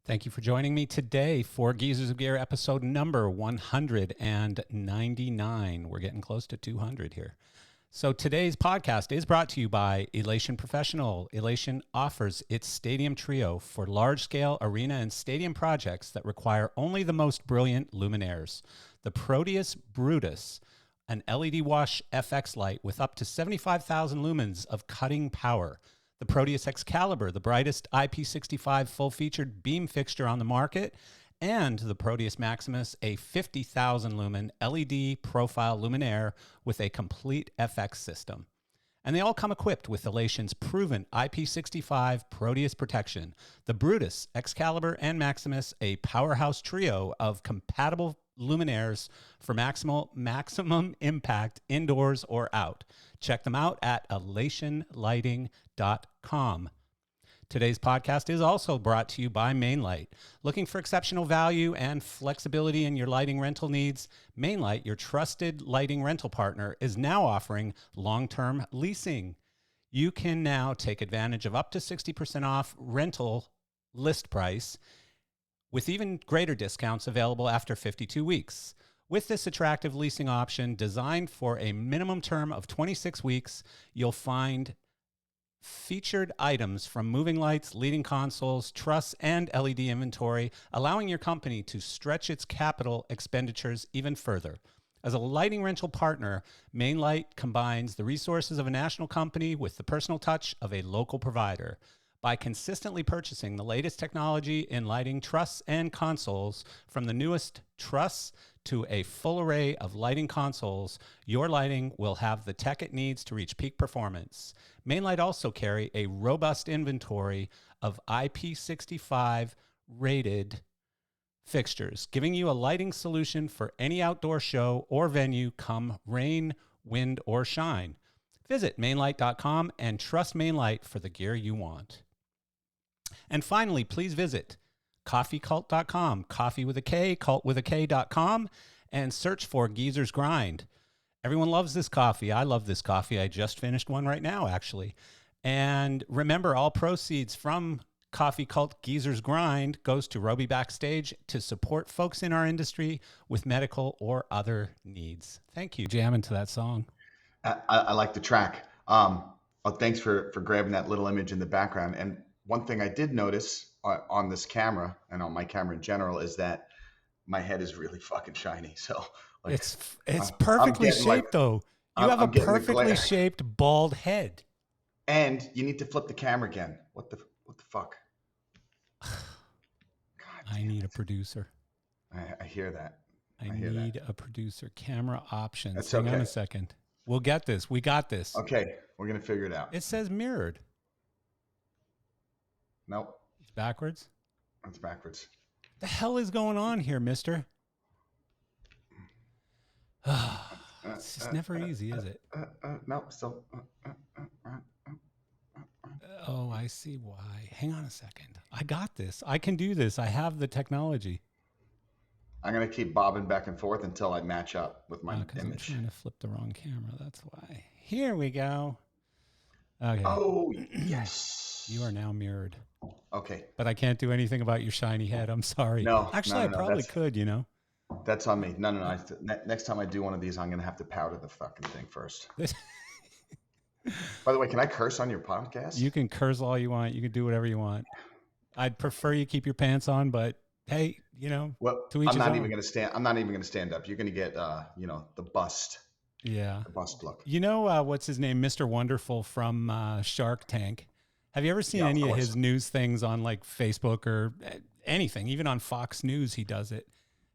Thank you for joining me today for Geezers of Gear episode number 199. We're getting close to 200 here. So today's podcast is brought to you by Elation Professional. Elation offers its Stadium Trio for large-scale arena and stadium projects that require only the most brilliant luminaires. The Proteus Brutus, an LED wash FX light with up to 75,000 lumens of cutting power. The Proteus Excalibur, the brightest IP65 full-featured beam fixture on the market, and the Proteus Maximus, a 50,000 lumen LED profile luminaire with a complete FX system. And they all come equipped with Elation's proven IP65 Proteus protection. The Brutus, Excalibur, and Maximus, a powerhouse trio of compatible luminaires for maximum impact indoors or out. Check them out at elationlighting.com. Today's podcast is also brought to you by Mainlight. Looking for exceptional value and flexibility in your lighting rental needs? Mainlight, your trusted lighting rental partner, is now offering long-term leasing. You can now take advantage of up to 60% off rental list price, with even greater discounts available after 52 weeks. With this attractive leasing option designed for a minimum term of 26 weeks, you'll find featured items from moving lights, leading consoles, truss, and LED inventory, allowing your company to stretch its capital expenditures even further. As a lighting rental partner, Mainlight combines the resources of a national company with the personal touch of a local provider. By consistently purchasing the latest technology in lighting truss and consoles, from the newest truss to a full array of lighting consoles, your lighting will have the tech it needs to reach peak performance. Mainlight also carry a robust inventory of IP65 rated fixtures, giving you a lighting solution for any outdoor show or venue come rain, wind, or shine. Visit mainlight.com and trust Mainlight for the gear you want. And finally, please visit coffeecult.com, coffee with a K, cult with a K.com, and search for Geezer's Grind. Everyone loves this coffee. I love this coffee. I just finished one right now, actually. And remember, all proceeds from Coffee Cult Geezer's Grind goes to Roby Backstage to support folks in our industry with medical or other needs. Thank you. Jamming to that song. I like the track. Thanks for grabbing that little image in the background. And one thing I did notice on this camera and on my camera in general is that my head is really fucking shiny. So like, it's perfectly shaped though. You have a perfectly shaped bald head. And you need to flip the camera again. What the fuck? God, I need a producer. I hear that. I need a producer. Camera options. That's Hang okay. on a second. We'll get this. We got this. Okay, we're gonna figure it out. It says mirrored. Nope. It's backwards? It's backwards. The hell is going on here, mister? It's just never easy, is it? Nope, still. Oh, I see why. Hang on a second. I got this. I can do this. I have the technology. I'm going to keep bobbing back and forth until I match up with my image. I'm trying to flip the wrong camera. That's why. Here we go. Okay. Oh, yes. You are now mirrored. Okay. But I can't do anything about your shiny head. I'm sorry. No. Actually, I probably could, you know. That's on me. No. Next time I do one of these, I'm going to have to powder the fucking thing first. By the way, can I curse on your podcast? You can curse all you want. You can do whatever you want. I'd prefer you keep your pants on, but hey, you know, to each his own. I'm not even going to stand up. You're going to get, the bust. Yeah. The bust look. You know, what's his name? Mr. Wonderful from Shark Tank. Have you ever seen any of his news things on like Facebook or anything? Even on Fox News, he does it.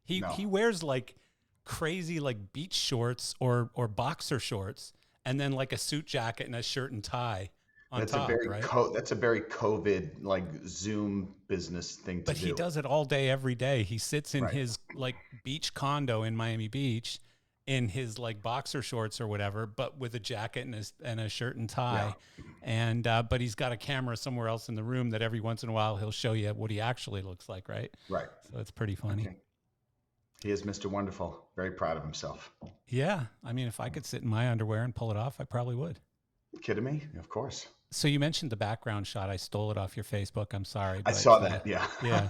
He wears like crazy like beach shorts or boxer shorts, and then like a suit jacket and a shirt and tie on top, right? That's a very COVID like Zoom business thing to do. But he does it all day, every day. He sits in his like beach condo in Miami Beach in his like boxer shorts or whatever, but with a jacket and a shirt and tie. Yeah. And, but he's got a camera somewhere else in the room that every once in a while he'll show you what he actually looks like. Right. Right. So it's pretty funny. Okay. He is Mr. Wonderful. Very proud of himself. Yeah. I mean, if I could sit in my underwear and pull it off, I probably would. You kidding me? Of course. So you mentioned the background shot. I stole it off your Facebook. I'm sorry, I but saw that. Yeah. yeah,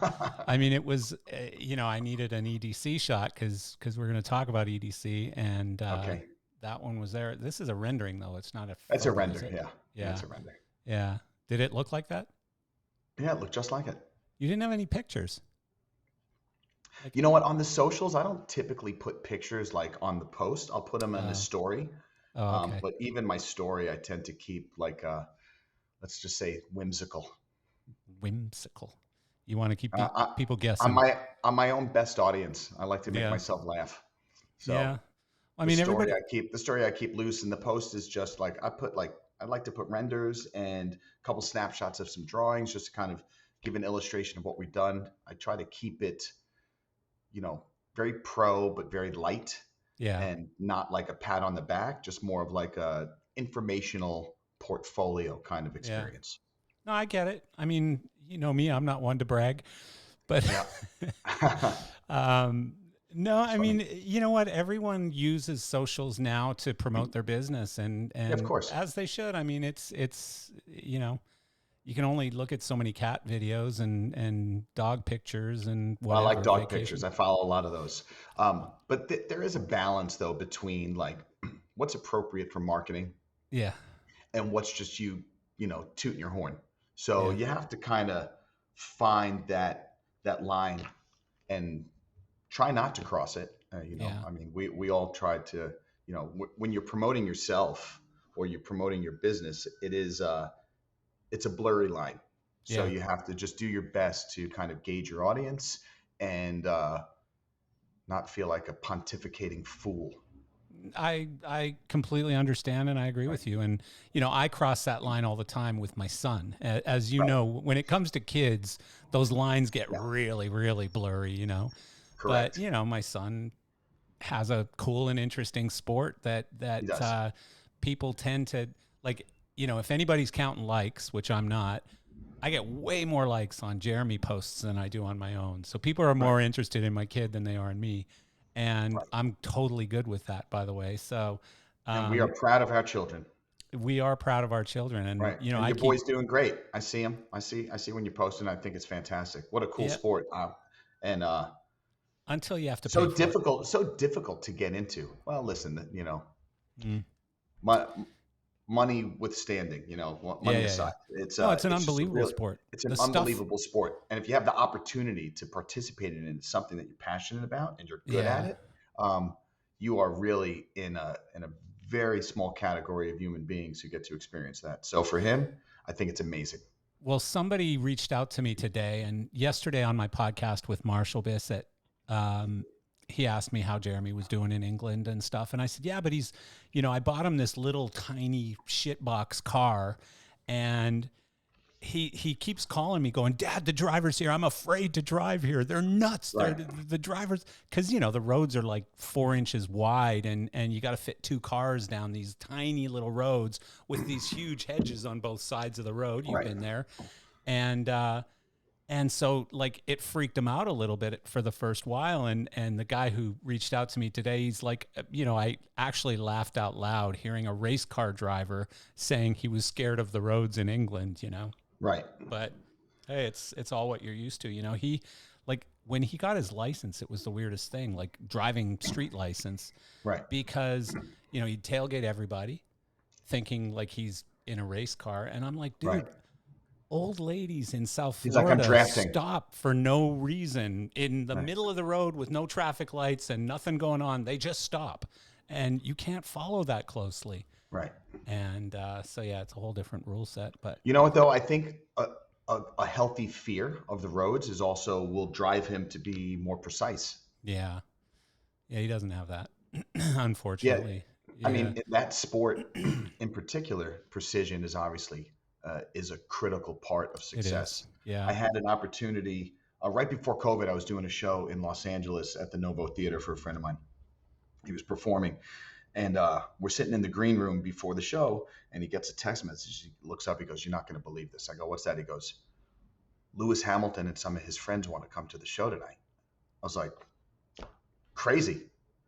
I mean, it was I needed an EDC shot because we're going to talk about EDC, and Okay. that one was there. This is a rendering though. It's not a That's a photo, is render. it? Yeah. Yeah, That's a render. yeah. Did it look like that? Yeah. It looked just like it. You didn't have any pictures. Like, You know what? On the socials, I don't typically put pictures like on the post. I'll put them in the oh, story. oh, okay. But even my story, I tend to keep like, let's just say whimsical. Whimsical. You want to keep Uh, I, people I'm guessing. my own best audience. I like to make Yeah, myself laugh. So yeah. I mean, everybody. the story I keep loose in the post is just like I like to put renders and a couple snapshots of some drawings just to kind of give an illustration of what we've done. I try to keep it, you know, very pro but very light Yeah, and not like a pat on the back, just more of like a informational portfolio kind of yeah. experience. No, I get it. I mean, you know me. I'm not one to brag, but Yeah. um, no, It's I funny. mean, you know what? Everyone uses socials now to promote their business, and Yeah, of course. as they should. I mean, it's you can only look at so many cat videos and dog pictures and Well, I like whatever dog pictures. vacation. I follow a lot of those. But there is a balance though between like what's appropriate for marketing Yeah, and what's just you know, tooting your horn. So yeah, you have to kind of find that line and try not to cross it. You know, yeah, I mean, we all try to, you know, when you're promoting yourself or you're promoting your business, it's a blurry line. So yeah. you have to just do your best to kind of gauge your audience and not feel like a pontificating fool. I completely understand and I agree Right. with you. And I cross that line all the time with my son. As you Right. know, when it comes to kids, those lines get Yeah. really, really blurry. But Correct. my son has a cool and interesting sport that He does. people tend to like. If anybody's counting likes, which I'm not, I get way more likes on Jeremy posts than I do on my own. So people are Right. more interested in my kid than they are in me. And Right. I'm totally good with that, by the way. So And we are um, proud of our children. we are proud of our children. And, Right. And I your keep, boy's doing great. I see him. I see when you post and I think it's fantastic. What a cool yeah, sport. And until you have to pay for it. so difficult to get into. Well, listen, you know, Mm. my, money withstanding, you know, Yeah, money yeah, yeah. aside, No, it's an it's just a unbelievable really, sport. it's an The stuff, unbelievable sport. And if you have the opportunity to participate in it, it's something that you're passionate about and you're good at yeah. it, um, you are really in a very small category of human beings who get to experience that. So for him, I think it's amazing. Well, somebody reached out to me today and yesterday on my podcast with Marshall Bissett. Um, he asked me how Jeremy was doing in England and stuff. And I said, yeah, but I bought him this little tiny shitbox car and he keeps calling me going, Dad, the driver's here. I'm afraid to drive here. They're nuts. They're Right. the drivers. Cause the roads are like 4 inches wide and you got to fit two cars down these tiny little roads with these huge hedges on both sides of the road. You've Right. been there. And so like it freaked him out a little bit for the first while. And the guy who reached out to me today, he's like, I actually laughed out loud hearing a race car driver saying he was scared of the roads in England. Right. But hey, it's all what you're used to. He like when he got his license, it was the weirdest thing, like driving street license, Right. because he'd tailgate everybody thinking like he's in a race car. And I'm like, Right. dude, old ladies in South He's like, I'm Florida drafting. stop for no reason in the Right. middle of the road with no traffic lights and nothing going on. They just stop. And you can't follow that closely. Right. And so, yeah, it's a whole different rule set. But You know what though? I think a healthy fear of the roads is also will drive him to be more precise. yeah, he doesn't have that, Yeah, unfortunately. I Yeah, mean, in that sport in particular, precision is obviously is a critical part of it is. success. I Yeah. had an opportunity right before COVID. I was doing a show in Los Angeles at the Novo Theater for a friend of mine. He was performing, and we're sitting in the green room before the show, and he gets a text message. He looks up, he goes, "You're not going to believe this." I go, "What's that?" He goes, "Lewis Hamilton and some of his friends want to come to the show tonight." I was like, crazy.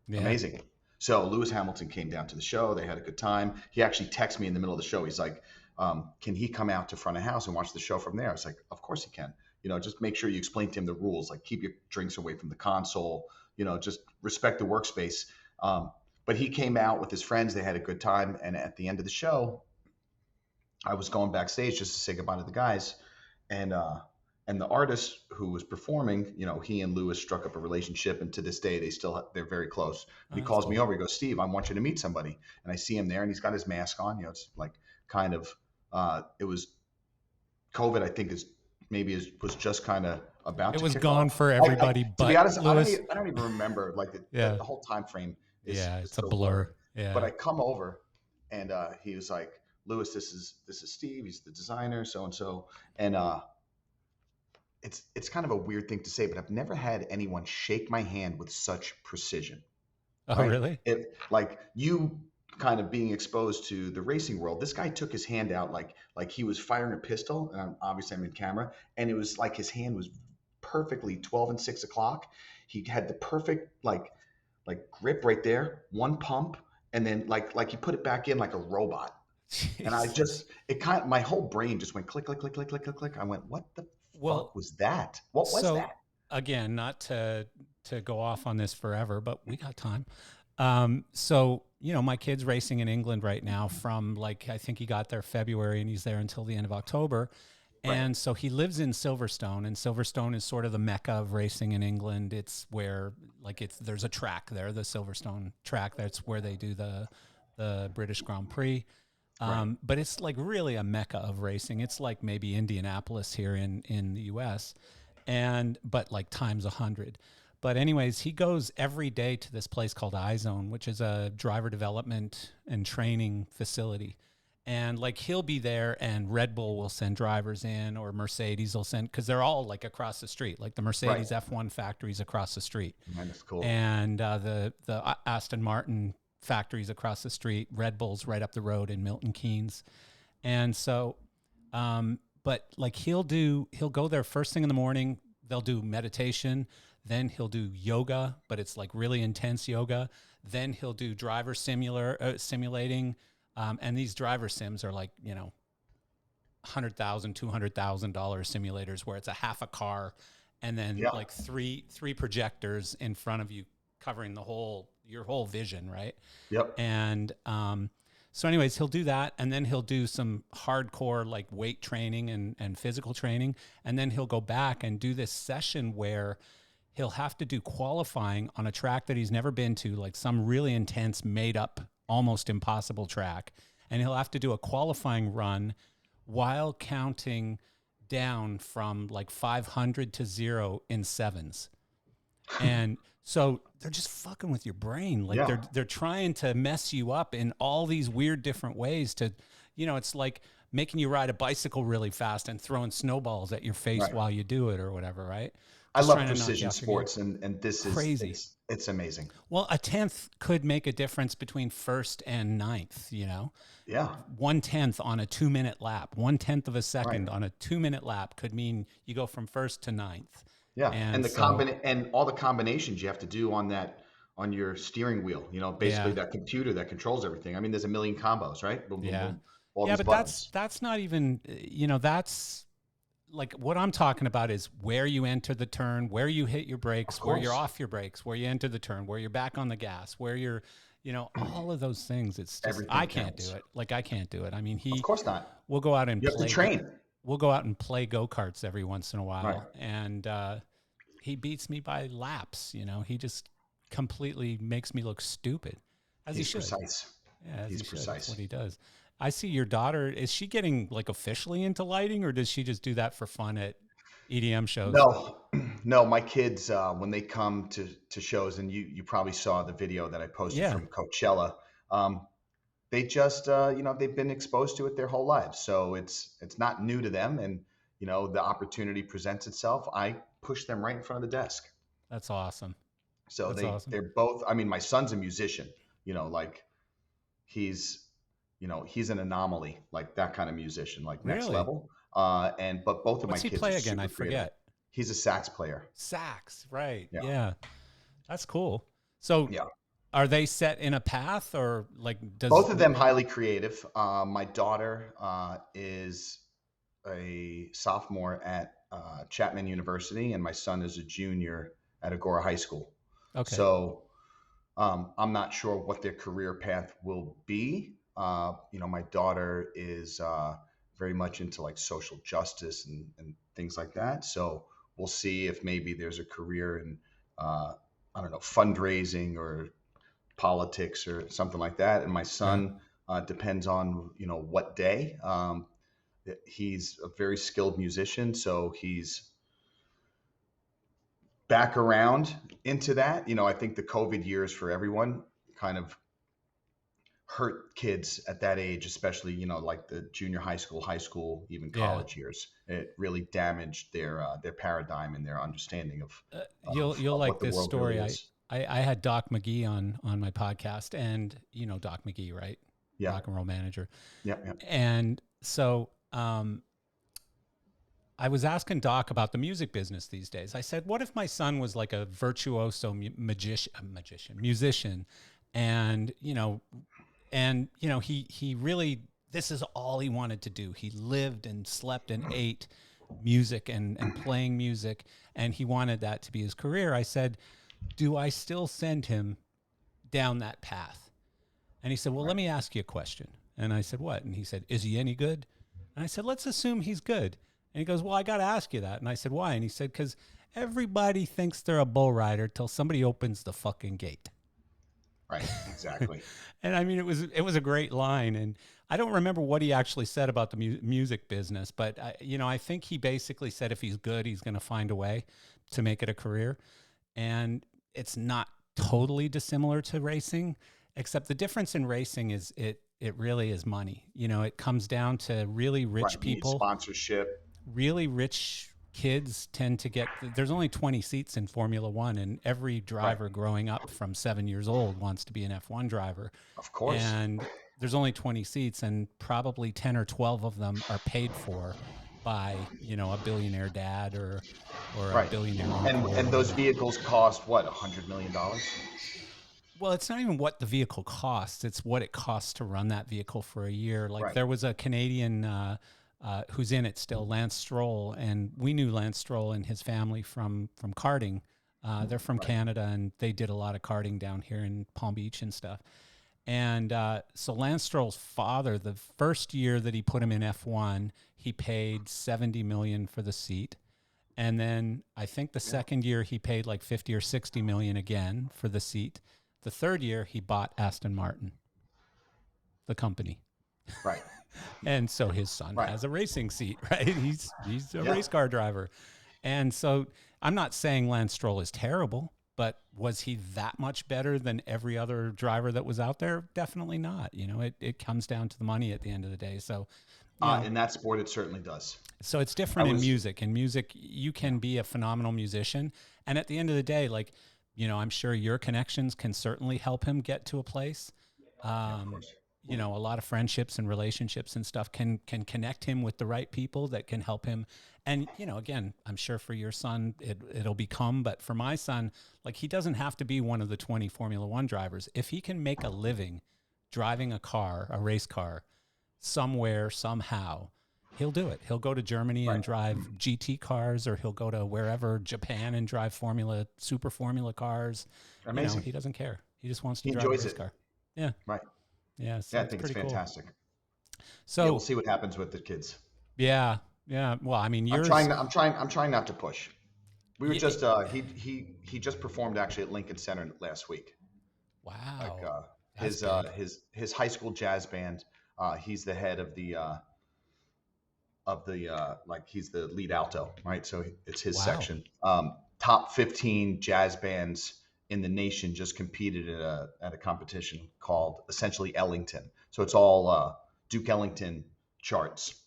Yeah. Amazing. So Lewis Hamilton came down to the show. They had a good time. He actually texted me in the middle of the show. He's like, Can he come out to front of house and watch the show from there? I was like, of course he can. Just make sure you explain to him the rules, like keep your drinks away from the console, just respect the workspace. But he came out with his friends. They had a good time. And at the end of the show, I was going backstage just to say goodbye to the guys. And the artist who was performing, he and Lewis struck up a relationship, and to this day they're very close. And he calls me over. He goes, "Steve, I want you to meet somebody." And I see him there, and he's got his mask on. It's like kind of it was COVID. I think was just kind of about. It to was kick gone off. for everybody, to be honest, Lewis. I don't even remember like the whole time frame. It's a blur. Yeah. But I come over, and he was like, "Lewis, this is Steve. He's the designer, so and so." And it's kind of a weird thing to say, but I've never had anyone shake my hand with such precision. Oh, right? really? Like you kind of being exposed to the racing world, this guy took his hand out like he was firing a pistol, and obviously I'm in camera, and it was like his hand was perfectly 12 and 6 o'clock. He had the perfect like grip right there, one pump, and then like he put it back in like a robot. Jesus. And my whole brain just went click, click, click, click, click, click, click. I went, what the fuck was that? What was that? Again, not to go off on this forever, but we got time. So, my kid's racing in England right now from I think he got there February and he's there until the end of October. Right. And so he lives in Silverstone, and Silverstone is sort of the mecca of racing in England. It's where there's a track there, the Silverstone track. That's where they do the British Grand Prix. Right. But it's really a mecca of racing. It's like maybe Indianapolis here in the US, but times 100. But anyways, he goes every day to this place called iZone, which is a driver development and training facility. And he'll be there, and Red Bull will send drivers in, or Mercedes will send, because they're all across the street. The Mercedes F1 factory's across the street. That's cool. And the Aston Martin factories across the street, Red Bull's right up the road in Milton Keynes. And so, but he'll go there first thing in the morning. They'll do meditation. Then he'll do yoga, but it's really intense yoga. Then he'll do driver simulating. And these driver sims are $100,000, $200,000 simulators where it's a half a car and then three projectors in front of you covering your whole vision, right? Yep. And so anyways, he'll do that, and then he'll do some hardcore weight training and physical training, and then he'll go back and do this session where he'll have to do qualifying on a track that he's never been to, some really intense, made up, almost impossible track. And he'll have to do a qualifying run while counting down from 500 to 0 in sevens. And so they're just fucking with your brain. They're trying to mess you up in all these weird different ways to, it's like making you ride a bicycle really fast and throwing snowballs at your face while you do it or whatever, right? I love precision sports, and this is crazy. It's amazing. Well, a 10th could make a difference between first and ninth, Yeah. 1/10 on a 2-minute lap, 1/10 of a second on a 2-minute lap could mean you go from first to ninth. Yeah. And and all the combinations you have to do on your steering wheel, basically that computer that controls everything. I mean, there's a million combos, right? Boom, boom, boom, all these but buttons. that's not even, that's what I'm talking about is where you enter the turn, where you hit your brakes, where you're off your brakes, where you enter the turn, where you're back on the gas, where you're, all of those things. It's just, I can't do it. I can't do it. I mean, of course not. We'll go out and you have to train. We'll go out and play go-karts every once in a while. And he beats me by laps. He just completely makes me look stupid. He's precise. Yeah, he's precise. That's what he does. I see your daughter. Is she getting officially into lighting, or does she just do that for fun at EDM shows? No. My kids, when they come to shows, and you probably saw the video that I posted from Coachella. They just, they've been exposed to it their whole lives, so it's not new to them. And the opportunity presents itself. I push them right in front of the desk. That's awesome. So they're both. I mean, my son's a musician. He's an anomaly, that kind of musician, next level. But both of my kids. What's he play again? I forget. Creative. He's a sax player. Sax, right? Yeah. That's cool. So Are they set in a path, or like does? Both of them highly creative. My daughter is a sophomore at Chapman University, and my son is a junior at Agora High School. Okay. So I'm not sure what their career path will be. My daughter is very much into like social justice and things like that. So we'll see if maybe there's a career in, I don't know, fundraising or politics or something like that. And my Yeah. son depends on, what day. He's a very skilled musician, so he's back around into that. I think the COVID years for everyone kind of hurt kids at that age, especially, like the junior high school, even Yeah. college years. It really damaged their paradigm and their understanding of, You'll of like what the this world really story. is. I had Doc McGee on my podcast, and you know Doc McGee, right? Yeah. Rock and roll manager. Yeah. Yeah. And so I was asking Doc about the music business these days. I said, what if my son was like a virtuoso musician, and he really, this is all he wanted to do. He lived and slept and ate music and playing music, and he wanted that to be his career. I said, do I still send him down that path? And he said, well, let Right. me ask you a question. And I said, what? And he said, is he any good? And I said, let's assume he's good. And he goes, well, I got to ask you that. And I said, why? And he said, because everybody thinks they're a bull rider till somebody opens the fucking gate. Right. Exactly. And I mean, it was a great line. And I don't remember what he actually said about the music business, but I think he basically said if he's good, he's going to find a way to make it a career. And it's not totally dissimilar to racing, except the difference in racing is it really is money. It comes down to really rich Right. You need people. sponsorship. Really rich kids tend to get, there's only 20 seats in Formula One, and every Right. driver growing up from 7 years old wants to be an F1 driver. Of course. And there's only 20 seats, and probably 10 or 12 of them are paid for by, a billionaire dad or a Right. billionaire And uncle or and those whatever. vehicles cost what, $100 million? Well, it's not even what the vehicle costs. It's what it costs to run that vehicle for a year. Like Right. there was a Canadian who's in it still, Lance Stroll, and we knew Lance Stroll and his family from karting. They're from Right. Canada, and they did a lot of karting down here in Palm Beach and stuff. And so Lance Stroll's father, the first year that he put him in F1, he paid $70 million for the seat. And then I think the second year he paid like 50 or 60 million again for the seat. The third year he bought Aston Martin, the company. Right. And so his son Right. has a racing seat, right? He's a Yeah. race car driver. And so I'm not saying Lance Stroll is terrible, but was he that much better than every other driver that was out there? Definitely not. It comes down to the money at the end of the day. So, In that sport, it certainly does. so it's different in music. In music, you can be a phenomenal musician. And at the end of the day, like, I'm sure your connections can certainly help him get to a place. Of course. A lot of friendships and relationships and stuff can connect him with the right people that can help him. And, again, I'm sure for your son, it'll become, but for my son, like he doesn't have to be one of the 20 Formula One drivers. If he can make a living driving a race car somewhere, somehow, he'll do it. He'll go to Germany and drive GT cars, or he'll go to wherever, Japan, and drive super formula cars. Amazing. He doesn't care. He just wants to He drive a enjoys race it. car. Yeah. Right. Yeah. So Yeah, I think it's pretty cool. fantastic. So Yeah, we'll see what happens with the kids. yeah. Well, I mean, I'm yours. trying not to push. We were Yeah. just he just performed actually at Lincoln Center last week. Like Wow. That's big. his high school jazz band. He's the head of the like he's the lead alto, right? So it's his Wow. section. Top 15 jazz bands in the nation just competed at a competition called essentially Ellington. So it's all Duke Ellington charts.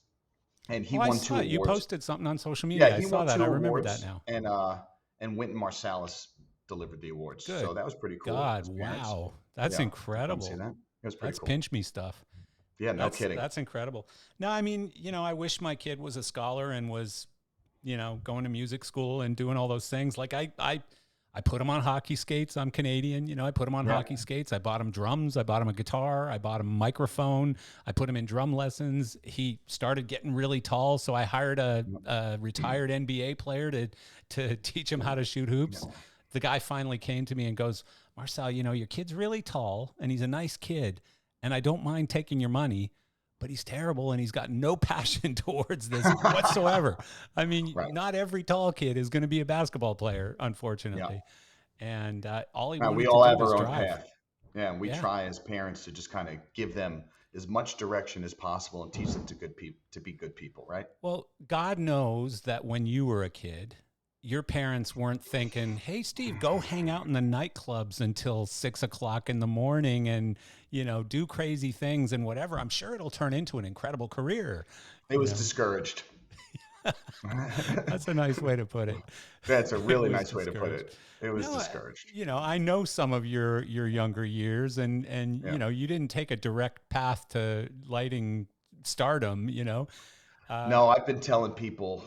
And he Oh, I won saw 2 it. You awards. posted something on social media. Yeah, I he saw won that. 2 I remember that awards, now. and Wynton Marsalis delivered the awards. Good So that was pretty cool. God. His parents. Wow. That's Yeah, come see incredible. that. It was pretty That's cool. pinch me stuff. Yeah, no kidding. That's incredible. No, I mean, I wish my kid was a scholar and was, going to music school and doing all those things. Like I I put him on hockey skates. I'm Canadian. I put him on Yeah. hockey skates. I bought him drums. I bought him a guitar. I bought him a microphone. I put him in drum lessons. He started getting really tall. So I hired a retired NBA player to teach him how to shoot hoops. Yeah. The guy finally came to me and goes, Marcel, your kid's really tall and he's a nice kid. And I don't mind taking your money, but he's terrible and he's got no passion towards this whatsoever. I mean, Right. not every tall kid is going to be a basketball player, Yeah. unfortunately. And all he We wanted to all do have was our own drive. path. Yeah, and we Yeah. try as parents to just kind of give them as much direction as possible and teach them to be good people, right? Well, God knows that when you were a kid, your parents weren't thinking, "Hey, Steve, go hang out in the nightclubs until 6 o'clock in the morning and do crazy things and whatever." I'm sure it'll turn into an incredible career. It was discouraged. That's a nice way to put it. That's a It really was nice way to put discouraged. it. It was No, discouraged. I know some of your younger years, and Yeah. you didn't take a direct path to lighting stardom. No, I've been telling people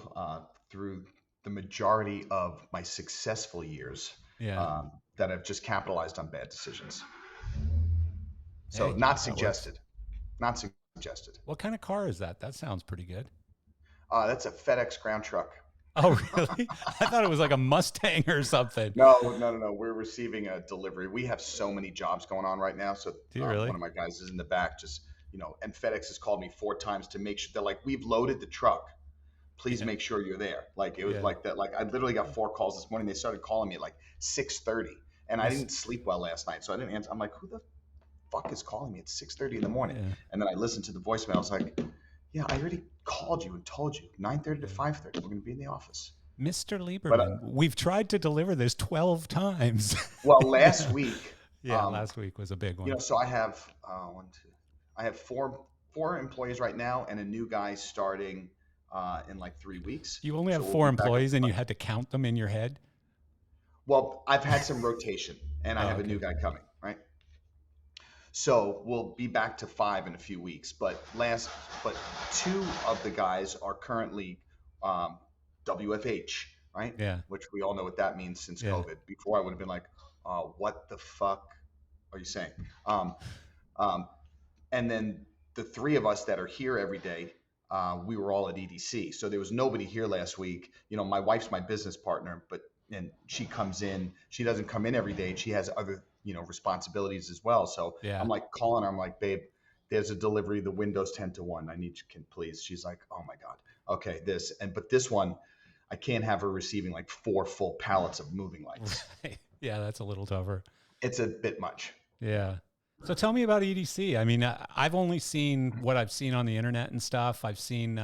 through the majority of my successful years Yeah. that I've just capitalized on bad decisions. So Hey, not that works. suggested. Not suggested. What kind of car is that? That sounds pretty good. That's a FedEx ground truck. Oh, really? I thought it was like a Mustang or something. No. We're receiving a delivery. We have so many jobs going on right now. So Do you one really? of my guys is in the back, just and FedEx has called me 4 times to make sure. They're like, we've loaded the truck. Please Yeah. make sure you're there. Like it was Yeah. like that. Like I literally got 4 calls this morning. They started calling me at like 6:30, and I Miss, didn't sleep well last night, so I didn't answer. I'm like, who the fuck is calling me at 6:30 in the morning? yeah. And then I listened to the voicemail. I was like, yeah, I already called you and told you 9:30 to Yeah. 5:30. We're going to be in the office. Mr. But Lieberman, we've tried to deliver this 12 times. well, last week, Yeah, last week was a big one. so I have I have four employees right now, and a new guy starting in like 3 weeks. You only have So we'll four be back employees and up. you had to count them in your head? Well, I've had some rotation, and I Oh, have a okay. new guy coming, right? So we'll be back to 5 in a few weeks. But two of the guys are currently WFH, right? Yeah. Which we all know what that means since Yeah. COVID. Before I would have been like, what the fuck are you saying? Um, um, and then the three of us that are here every day, we were all at EDC. So there was nobody here last week. My wife's my business partner, and she comes in. She doesn't come in every day. She has other responsibilities as well. So Yeah. I'm like calling her. I'm like, babe, there's a delivery. The window's 10 to 1. I need you, can please. She's like, oh my god. Okay, but this one, I can't have her receiving like 4 full pallets of moving lights. Right. Yeah, that's a little tougher. It's a bit much. Yeah. So tell me about EDC. I mean, I've only seen what I've seen on the internet and stuff. I've seen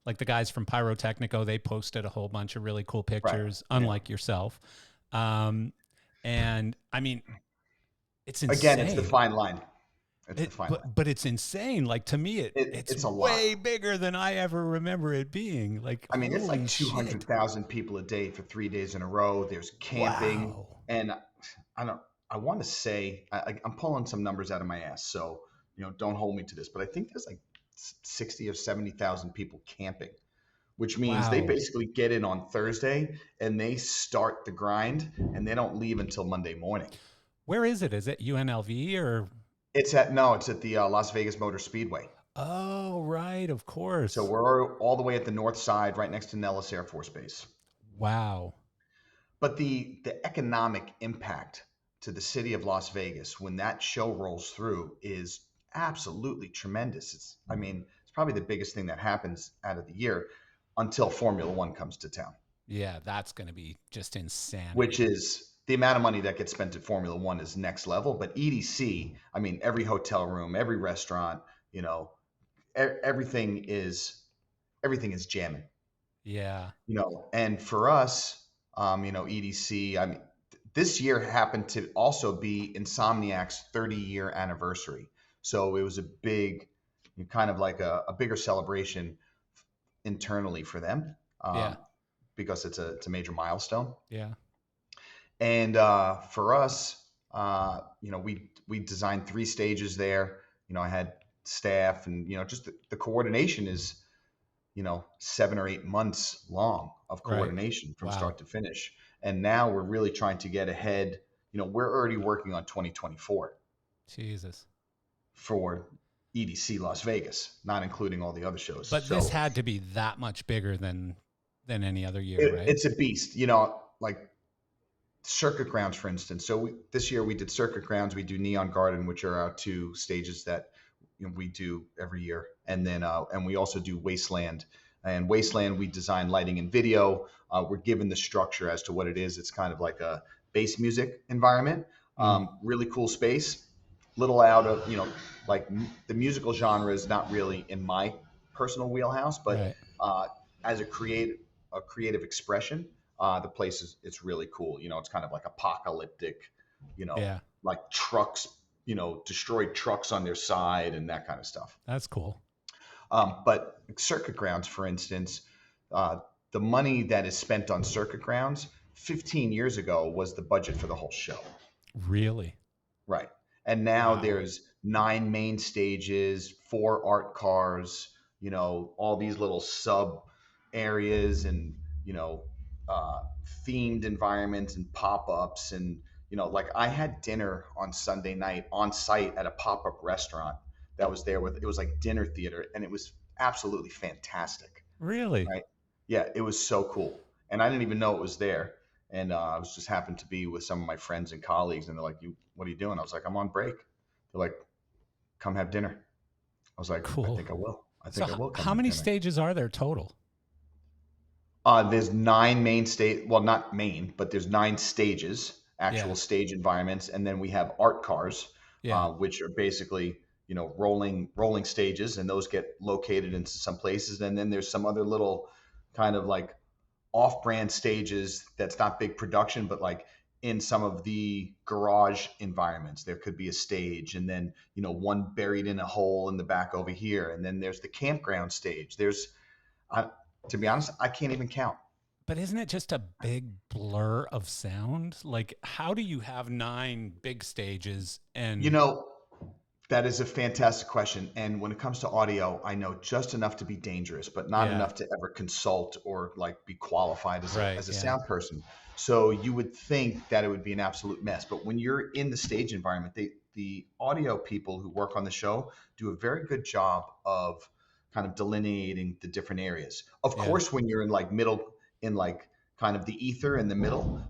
like the guys from Pyrotechnico, they posted a whole bunch of really cool Right. pictures, Yeah. unlike yourself. And I mean, it's insane. Again, it's the fine line. It's the fine line. But it's insane. Like to me, It's it's a lot. way bigger than I ever remember it being. Like, I mean, it's holy like shit. 200,000 people a day for 3 days in a row. There's camping, Wow. and I want to say I'm pulling some numbers out of my ass, so don't hold me to this, but I think there's like 60 or 70,000 people camping, which means they Wow. basically get in on Thursday and they start the grind, and they don't leave until Monday morning. Where is it? Is it UNLV or? It's at the Las Vegas Motor Speedway. Oh, right, of course. So we're all the way at the north side, right next to Nellis Air Force Base. Wow. But the economic impact to the city of Las Vegas when that show rolls through is absolutely tremendous. It's probably the biggest thing that happens out of the year until Formula One comes to town. Yeah, that's going to be just insanity. Which is the amount of money that gets spent at Formula One is next level. But EDC, every hotel room, every restaurant, everything is jamming. Yeah. And for us, EDC, this year happened to also be Insomniac's 30-year anniversary. So it was a big, kind of like a bigger celebration internally for them, Yeah. because it's a major milestone. Yeah. And for us, we designed 3 stages there. I had staff, and just the coordination is 7 or 8 months long of Right. coordination from Wow. start to finish. And now we're really trying to get ahead. We're already working on 2024 Jesus. for EDC Las Vegas, not including all the other shows. But this So had to be that much bigger than any other year, it, right? it's a beast, like circuit grounds, for instance. So this year we did circuit grounds. We do Neon Garden, which are our two stages that we do every year, and then and we also do Wasteland. And Wasteland, we design lighting and video. We're given the structure as to what it is. It's kind of like a bass music environment. Mm-hmm. Really cool space. Little out of like the musical genre is not really in my personal wheelhouse, but Right. as a creative expression, the place is it's really cool. It's kind of like apocalyptic, Yeah. like trucks, destroyed trucks on their side and that kind of stuff. That's cool. But circuit grounds, for instance, uh, the money that is spent on circuit grounds 15 years ago was the budget for the whole show. Really? Right. And now Wow. there's 9 main stages, 4 art cars, all these little sub areas and, you know, uh, themed environments and pop ups. And, like I had dinner on Sunday night on site at a pop up restaurant that was there it was like dinner theater and it was absolutely fantastic. Really? Right. Yeah. It was so cool. And I didn't even know it was there. And I was just happened to be with some of my friends and colleagues, and they're like, what are you doing?" I was like, "I'm on break." They're like, "Come have dinner." I was like, "I Cool. think I will. I So think I will come how have many dinner." stages are there total? There's 9 main state, well, not main, but there's 9 stages, Yeah. actual stage environments, and then we have art cars, Yeah. which are basically rolling stages, and those get located into some places, and then there's some other little kind of like off-brand stages that's not big production, but like in some of the garage environments there could be a stage, and then one buried in a hole in the back over here, and then there's the campground stage. I, to be honest, I can't even count. But isn't it just a big blur of sound? Like, how do you have 9 big stages you and know That is a fantastic question. And when it comes to audio, I know just enough to be dangerous, but not yeah, enough to ever consult or like be qualified as a right, as a yeah, sound person. So you would think that it would be an absolute mess. But when you're in the stage environment, the audio people who work on the show do a very good job of kind of delineating the different areas. Of yeah, course, when you're in like kind of the ether in the middle,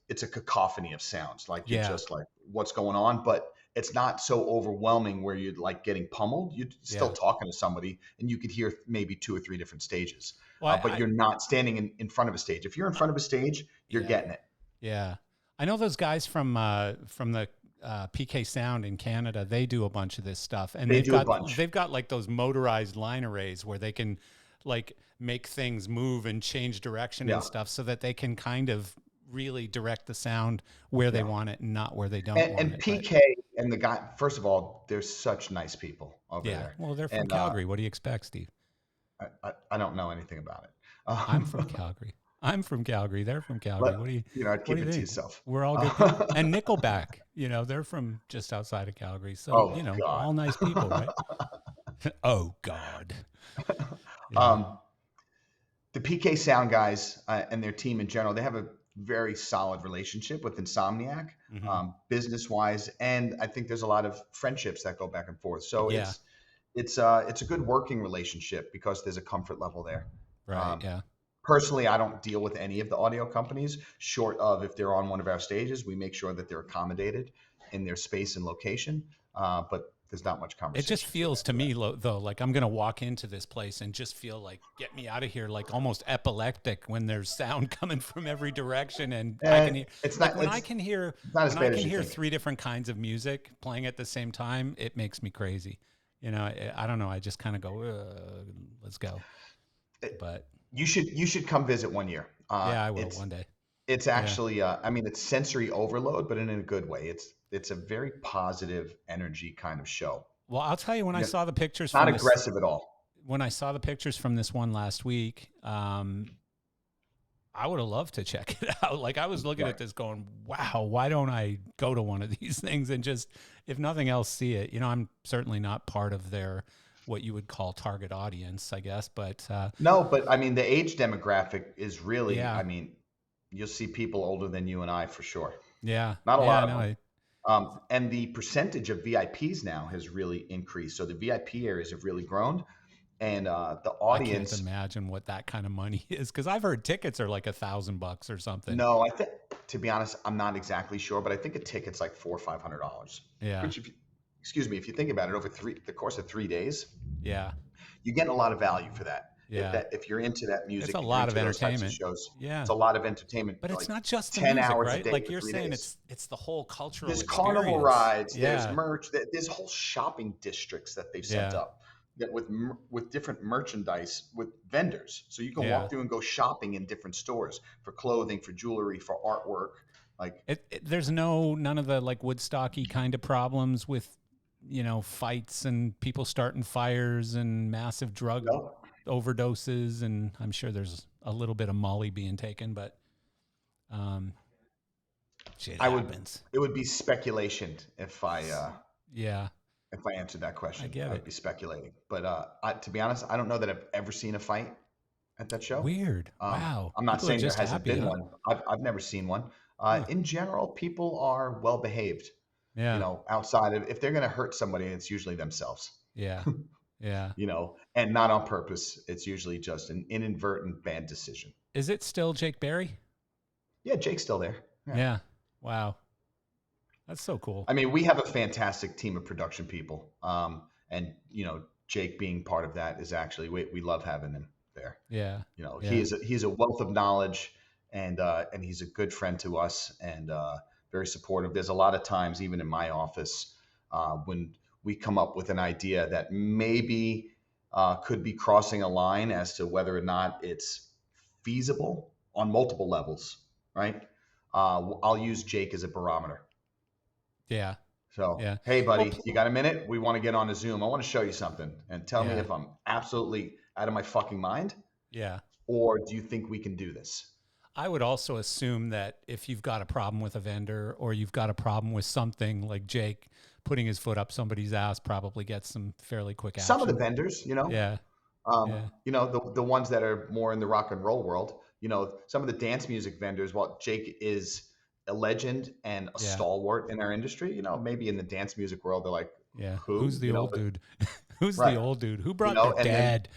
it's a cacophony of sounds. Like you're yeah, just like, what's going on? But it's not so overwhelming where you're like getting pummeled. You're still yeah. talking to somebody and you could hear maybe 2 or 3 different stages, Well, but you're not standing in front of a stage. If you're in I front of a stage, you're yeah, getting it. yeah. I know those guys from the PK Sound in Canada. They do a bunch of this stuff, and They do a bunch. they've got like those motorized line arrays where they can like make things move and change direction and Yeah. stuff, so that they can kind of really direct the sound where they Yeah. want it and not where they don't want And it. But PK and the guy, first of all, they're such nice people over yeah, there. well, they're from And Calgary. What do you expect, Steve? I don't know anything about it. I'm from Calgary. I'm from Calgary. They're from Calgary. But, What keep do you it to think? yourself. We're all good people. And Nickelback, they're from just outside of Calgary. So, Oh, God. all nice people, right? Oh God. Yeah. um, the PK Sound guys and their team in general, they have a very solid relationship with Insomniac, Hmm. business wise, and I think there's a lot of friendships that go back and forth. So Yeah. it's a good working relationship because there's a comfort level there. Right. Um, Yeah. Personally, I don't deal with any of the audio companies, short of if they're on one of our stages, we make sure that they're accommodated in their space and location. But there's not much It just conversation to it feels to after that. me though, like I'm going to walk into this place and just feel like, get me out of here, like almost epileptic when there's sound coming from every direction. And I can hear, It's like not it's not as when I bad as can you hear think. 3 different kinds of music playing at the same time, it makes me crazy. I don't know. I just kind of go, let's go. But You should come visit one year. yeah, I will one day. It's Yeah. actually I mean it's sensory overload, but in a good way. It's a very positive energy kind of show. Well, I'll tell you, when I Yeah, saw the pictures not from this, aggressive at all. when I saw the pictures from this one last week, I would have loved to check it out. Like I was looking Right. at this going, wow, why don't I go to one of these things and just, if nothing else, see it? I'm certainly not part of their what you would call target audience, I guess. But No, but I mean, the age demographic is really, yeah, I mean, you'll see people older than you and I for sure. yeah, Not a yeah. lot of No, them. And the percentage of VIPs now has really increased. So the VIP areas have really grown. And the I can't audience, imagine what that kind of money is, because I've heard tickets are like $1,000 or something. no, I think, to be honest, I'm not exactly sure, but I think a ticket's like $400 or $500. Yeah, Which, excuse me, if you think about it, over the course of 3 days, yeah, you're getting a lot of value for that. yeah. If you're into that It's music, a if you're lot of into those types of entertainment. shows, Yeah. it's a lot of entertainment. But it's Like not just the 10 music, hours a right? day Like for you're three saying, days. it's the whole cultural There's experience. carnival rides, Yeah. there's merch, there's whole shopping districts that they've set Yeah. up that with different merchandise with vendors. So you can Yeah. walk through and go shopping in different stores for clothing, for jewelry, for artwork. Like There's none of the like Woodstocky kind of problems with, fights and people starting fires and massive drug no, overdoses. And I'm sure there's a little bit of Molly being taken, but shit happens. it would be speculation Yeah, if I answered that question. I get I'd it. be speculating. But to be honest, I don't know that I've ever seen a fight at that show. Weird. Wow. I'm not People are saying there just hasn't happy, been huh? one. I've never seen one. Huh. In general, people are well behaved. Yeah. Outside of, if they're going to hurt somebody, it's usually themselves. Yeah. Yeah. And not on purpose. It's usually just an inadvertent bad decision. Is it still Jake Berry? Yeah, Jake's still there. Yeah. Wow. That's so cool. I mean, we have a fantastic team of production people. And Jake being part of that is actually, we love having him there. Yeah. Yeah. He's a wealth of knowledge, and he's a good friend to us, and very supportive. There's a lot of times, even in my office, when we come up with an idea that maybe could be crossing a line as to whether or not it's feasible on multiple levels, right? I'll use Jake as a barometer. Yeah. So, Yeah. hey, buddy, you got a minute? We want to get on a Zoom. I want to show you something, and tell me Yeah. if I'm absolutely out of my fucking mind, Yeah. or do you think we can do this? I would also assume that if you've got a problem with a vendor or you've got a problem with something, like Jake putting his foot up somebody's ass probably gets some fairly quick action. Some of the vendors, Yeah. the ones that are more in the rock and roll world, some of the dance music vendors, while Jake is a legend and a stalwart in our industry, maybe in the dance music world, they're like, Yeah. who? Who's the old dude? Who's Right. the old dude? Who brought their dad?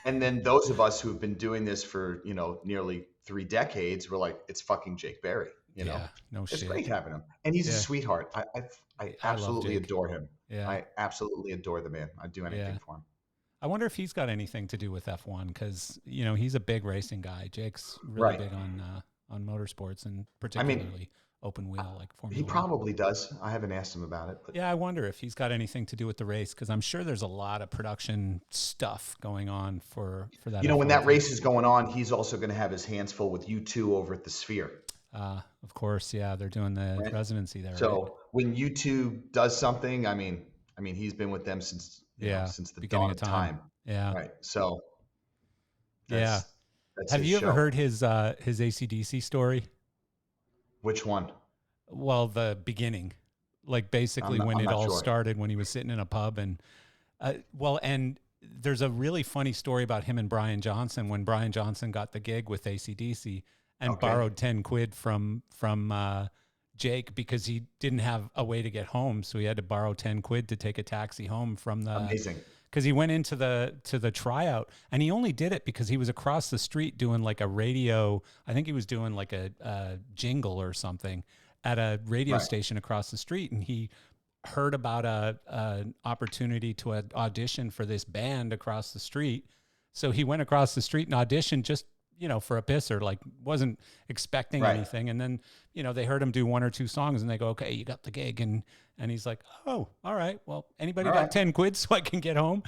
And then those of us who've been doing this for, nearly 3 decades, we're like, it's fucking Jake Berry, Yeah. No It's shit. great having him. And he's a Yeah. sweetheart. I love absolutely Jake. adore him. Yeah. I absolutely adore the man. I'd do anything Yeah. for him. I wonder if he's got anything to do with F1, because he's a big racing guy. Jake's really Right. big on motorsports, and particularly open wheel, like Formula He 1. probably does. I haven't asked him about it, but Yeah, I wonder if he's got anything to do with the race, because I'm sure there's a lot of production stuff going on for that. when F1 that team. race is going on, he's also going to have his hands full with U2 over at the Sphere. Of course, yeah, they're doing the Right. residency there. So right? when U2 does something, I mean, he's been with them since since the beginning dawn of time. Yeah, Right. So yeah. that's Have his you ever show. heard his AC/DC story? Which one? Well, the beginning, like basically when I'm it not all sure. started, when he was sitting in a pub, and and there's a really funny story about him and Brian Johnson, when Brian Johnson got the gig with AC/DC and Okay. borrowed 10 quid from Jake, because he didn't have a way to get home, so he had to borrow 10 quid to take a taxi home from the. Amazing. Because he went into the tryout, and he only did it because he was across the street doing like a radio. I think he was doing like a jingle or something at a radio Right. station across the street, and he heard about an opportunity to audition for this band across the street. So he went across the street and auditioned, just for a pisser, like wasn't expecting Right. anything. And then they heard him do 1 or 2 songs, and they go, "Okay, you got the gig." And he's like, "Oh, all right. Well, anybody All got right. 10 quid so I can get home?"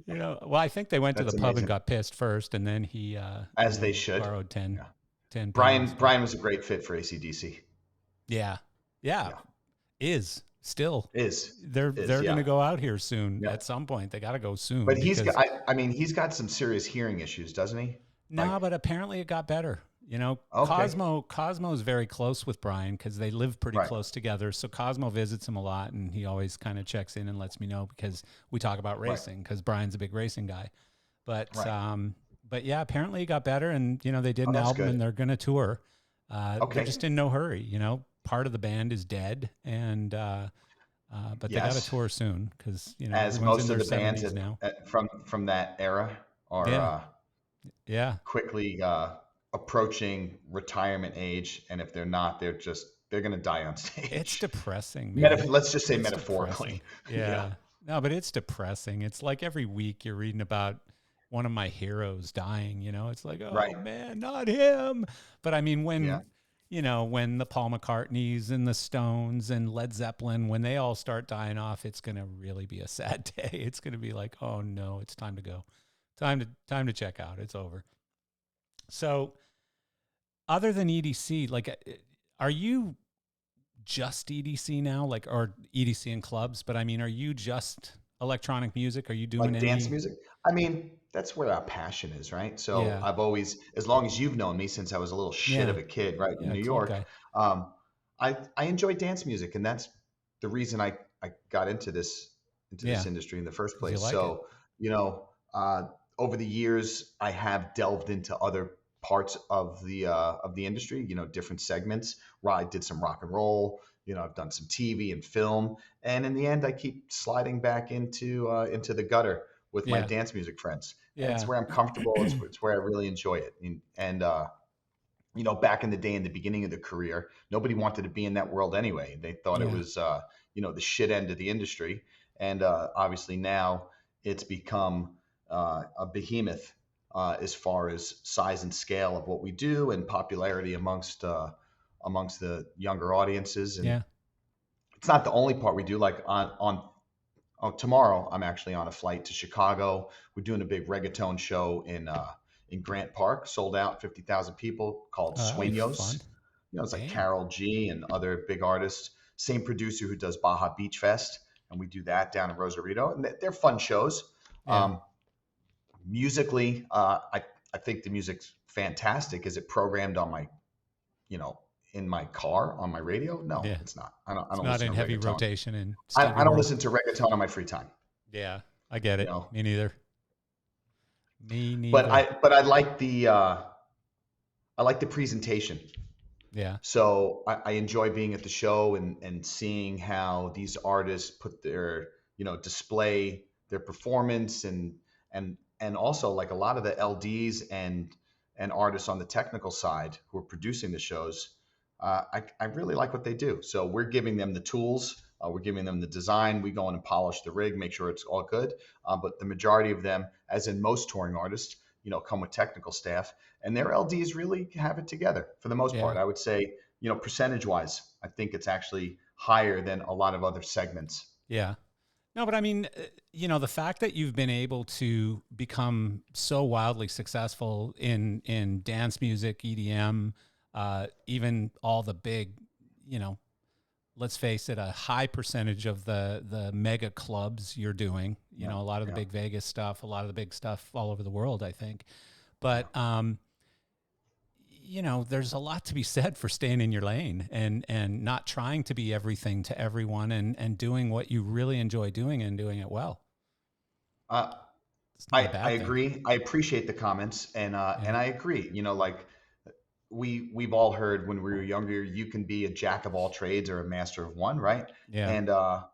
Well, I think they went to That's the pub amazing. and got pissed first, and then he As they should. borrowed 10. Yeah. 10 Brian pounds. Brian was a great fit for AC/DC. Yeah. Yeah. Is still. They're yeah. going to go out here soon. Yeah. At some point. They got to go soon. But he's because- got, he's got some serious hearing issues, doesn't he? No, but apparently it got better. Okay. Cosmo is very close with Brian because they live pretty Right. close together. So Cosmo visits him a lot, and he always kind of checks in and lets me know because we talk about Right. racing because Brian's a big racing guy. But Right. but yeah, apparently he got better, and they did Oh, an that's album, good. and they're gonna tour. They're Okay. just in no hurry. Part of the band is dead, and but they got to Yes. tour soon because As everyone's in most of their the bands seventies now. from that era are Yeah, yeah. quickly approaching retirement age, and if they're not, they're going to die on It's stage. depressing, man. Let's just say It's depressing. metaphorically. Yeah. Yeah. No, but it's depressing. It's like every week you're reading about one of my heroes dying, It's like, oh Right. man, not him. But I mean, Yeah. when the Paul McCartneys and the Stones and Led Zeppelin, when they all start dying off, it's going to really be a sad day. It's going to be like, oh no, it's time to go. Time to check out. It's over. So, other than EDC, like, are you just EDC now, like, or EDC in clubs? But I mean, are you just electronic music? Are you doing Like dance any? music. I mean, that's where our passion is, right? So Yeah, I've always, as long as you've known me since I was a little shit yeah, of a kid, right in yeah, New club York, guy. I enjoy dance music, and that's the reason I got into this Yeah, industry in the first because you place. like it. So you know, over the years, I have delved into other parts of the industry. Different segments. Where I did some rock and roll. I've done some TV and film, and in the end, I keep sliding back into the gutter with my Yeah, dance music friends, and it's yeah, where I'm comfortable. It's where I really enjoy it, and back in the day, in the beginning of the career, nobody wanted to be in that world anyway. They thought it yeah, was, the shit end of the industry. And obviously now it's become a behemoth as far as size and scale of what we do and popularity amongst the younger audiences. And yeah. it's not the only part we do. Like on tomorrow, I'm actually on a flight to Chicago. We're doing a big reggaeton show in Grant Park, sold out, 50,000 people, called That'll be fun. Sueños. It's like Damn. Carol G and other big artists. Same producer who does Baja Beach Fest, and we do that down in Rosarito, and they're fun shows. Yeah, Um, Musically, I think the music's fantastic. Is it programmed on my, you know, in my car on my radio? No, yeah. it's not. I It's don't not listen in to heavy reggaeton. rotation in I Stevie don't World. listen to reggaeton on my free time. Yeah, I get You it. know, Me neither. Me but neither. I like the presentation. Yeah, So I enjoy being at the show and seeing how these artists put their, display their performance and also like a lot of the LDs and artists on the technical side who are producing the shows. I really like what they do. So we're giving them the tools. We're giving them the design. We go in and polish the rig, make sure it's all good. But the majority of them, as in most touring artists, come with technical staff, and their LDs really have it together for the most yeah, part. I would say, percentage wise, I think it's actually higher than a lot of other segments. yeah. No, but I mean, the fact that you've been able to become so wildly successful in dance music, EDM, even all the big, you know, let's face it, a high percentage of the mega clubs you're doing. Yeah, A lot of the yeah, big Vegas stuff, a lot of the big stuff all over the world, I think. yeah. But there's a lot to be said for staying in your lane and not trying to be everything to everyone and doing what you really enjoy doing and doing it well. Uh, It's not a I bad thing. agree. I appreciate the comments, and Yeah. I agree. Like we've all heard when we were younger, you can be a jack of all trades or a master of one, right? Yeah. And I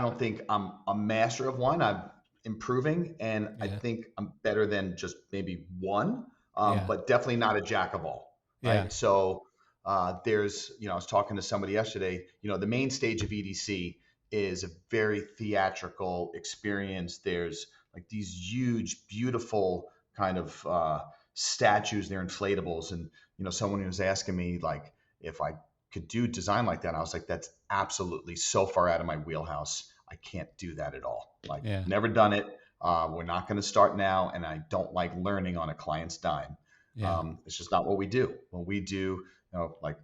don't think I'm a master of one. I'm improving, and I Yeah. think I'm better than just maybe one, Yeah. but definitely not a jack of all, Yeah. right? So I was talking to somebody yesterday. The main stage of EDC is a very theatrical experience. There's like these huge, beautiful kind of statues. They're inflatables, and someone was asking me like if I could do design like that. I was like, that's absolutely so far out of my wheelhouse. I can't do that at all. Like, Yeah. never done it. We're not going to start now, and I don't like learning on a client's dime. Yeah. It's just not what we do. When we do, like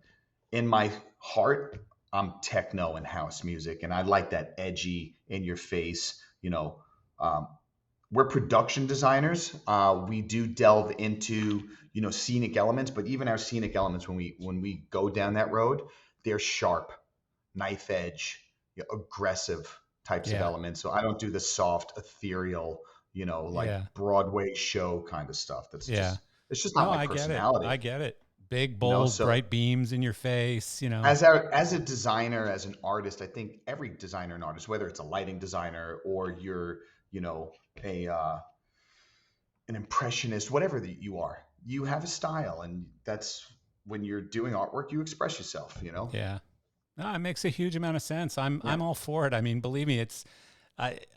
in my heart, I'm techno and house music, and I like that edgy, in your face, um, we're production designers. We do delve into, scenic elements, but even our scenic elements, when we go down that road, they're sharp, knife edge, aggressive types of Yeah. elements. So I don't do the soft, ethereal, like Yeah. Broadway show kind of stuff. Yeah. It's just not No, my I get it. personality. I get it. Big, bold, So bright beams in your face, as a designer, as an artist, I think every designer and artist, whether it's a lighting designer or you're, you know, a an impressionist, whatever that you are, you have a style, and that's when you're doing artwork, you express yourself. Yeah. No, it makes a huge amount of sense. I'm Yeah. all for it. I mean, believe me,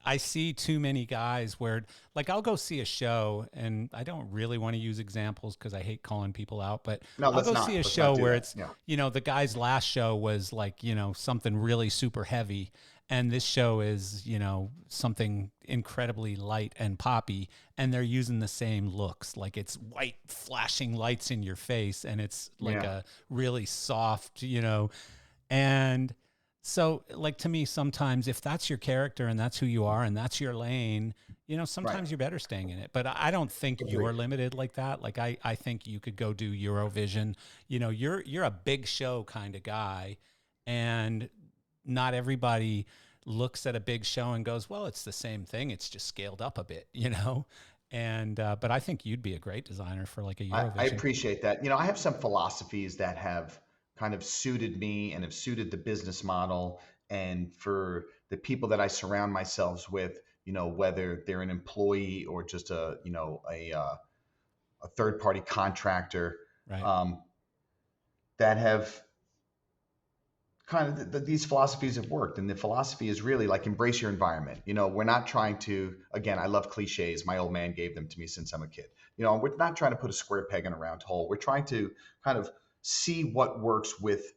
I see too many guys where, like, I'll go see a show, and I don't really want to use examples because I hate calling people out, but No, I'll go see a let's not show do where that. it's, Yeah. the guy's last show was like, something really super heavy. And this show is, something incredibly light and poppy. And they're using the same looks. Like it's white flashing lights in your face. And it's like Yeah. a really soft, and so, like, to me, sometimes if that's your character and that's who you are and that's your lane, Right. sometimes you're better staying in it. But I don't think you're Agreed. limited like that. Like, I think you could go do Eurovision. You're a big show kind of guy, and not everybody looks at a big show and goes, "Well, it's the same thing. It's just scaled up a bit." And but I think you'd be a great designer for like a I Eurovision. appreciate that. I have some philosophies that have kind of suited me and have suited the business model. And for the people that I surround myself with, whether they're an employee or just a third party contractor, Right. um, that have kind of these philosophies have worked. And the philosophy is really like embrace your environment. We're not trying to, again, I love cliches. My old man gave them to me since I'm a kid. We're not trying to put a square peg in a round hole. We're trying to kind of see what works with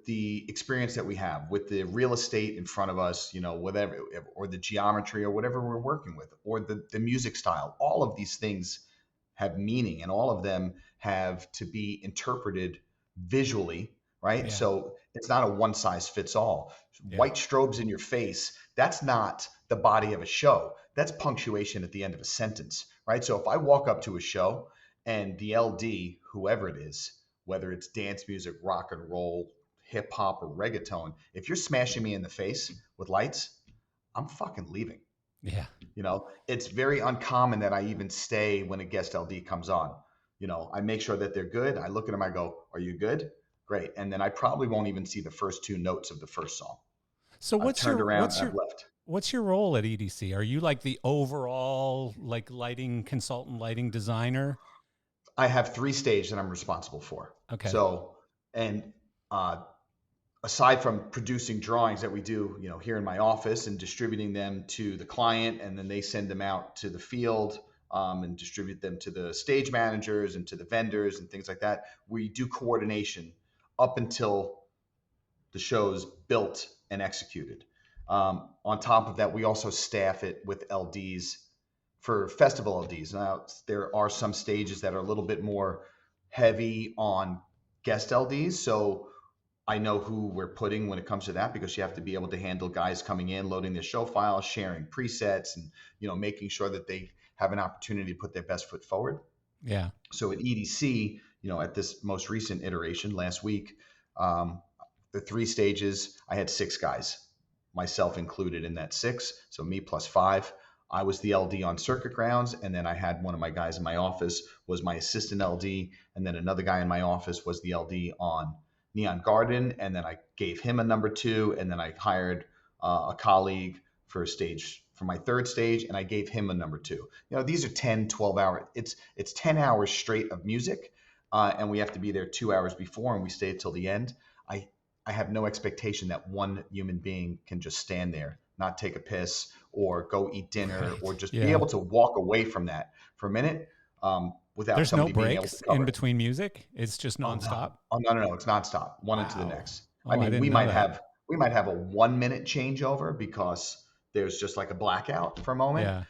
the experience that we have, with the real estate in front of us, whatever, or the geometry or whatever we're working with, or the music style. All of these things have meaning, and all of them have to be interpreted visually, right? Yeah. So it's not a one size fits all. Yeah. White strobes in your face, that's not the body of a show. That's punctuation at the end of a sentence, right? So if I walk up to a show and the LD, whoever it is, whether it's dance music, rock and roll, hip hop, or reggaeton, if you're smashing me in the face with lights, I'm fucking leaving. Yeah. It's very uncommon that I even stay when a guest LD comes on. I make sure that they're good. I look at them, I go, "Are you good?" Great. And then I probably won't even see the first two notes of the first song. So I've what's turned your around what's and I've your left. what's your role at EDC? Are you like the overall like lighting consultant, lighting designer? I have three stages that I'm responsible for. Okay. So, and uh, aside from producing drawings that we do, here in my office and distributing them to the client, and then they send them out to the field, and distribute them to the stage managers and to the vendors and things like that. We do coordination up until the show's built and executed. On top of that, we also staff it with LDs for festival LDs. Now, there are some stages that are a little bit more heavy on guest LDs. So I know who we're putting when it comes to that, because you have to be able to handle guys coming in, loading their show files, sharing presets, and making sure that they have an opportunity to put their best foot forward. Yeah. So at EDC, at this most recent iteration last week, um, the three stages, I had six guys, myself included in that six. So me plus five. I was the LD on circuit grounds, and then I had one of my guys in my office was my assistant LD, and then another guy in my office was the LD on Neon Garden, and then I gave him a number two, and then I hired a colleague for a stage for my third stage, and I gave him a number two. These are 10, 12 hours. It's 10 hours straight of music, and we have to be there 2 hours before, and we stay till the end. I have no expectation that one human being can just stand there, not take a piss or go eat dinner, or Right. just be Yeah. able to walk away from that for a minute, without There's no somebody being able breaks to in cover it. between music. It's just Oh no. nonstop. Oh no, no, no. It's nonstop, one into the Wow. next. I Oh, I mean, we didn't know might that. have we might have a 1 minute changeover because there's just like a blackout for a moment. Yeah.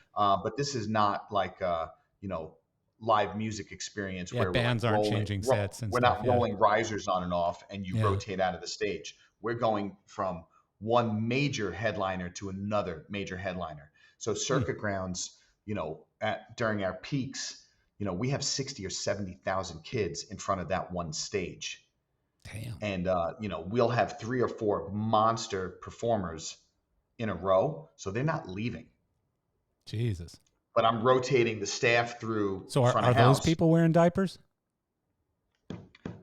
But this is not like you know live music experience Yeah. where we're like Bands aren't changing sets and we're stuff. not Yeah. rolling risers on and off and you Yeah. rotate out of the stage. We're going from one major headliner to another major headliner. So Hmm. Circuit Grounds, during our peaks, we have 60 or 70,000 kids in front of that one stage. Damn. And, we'll have 3 or 4 monster performers in a row. So they're not leaving. Jesus. But I'm rotating the staff through So front are of those house. people wearing diapers?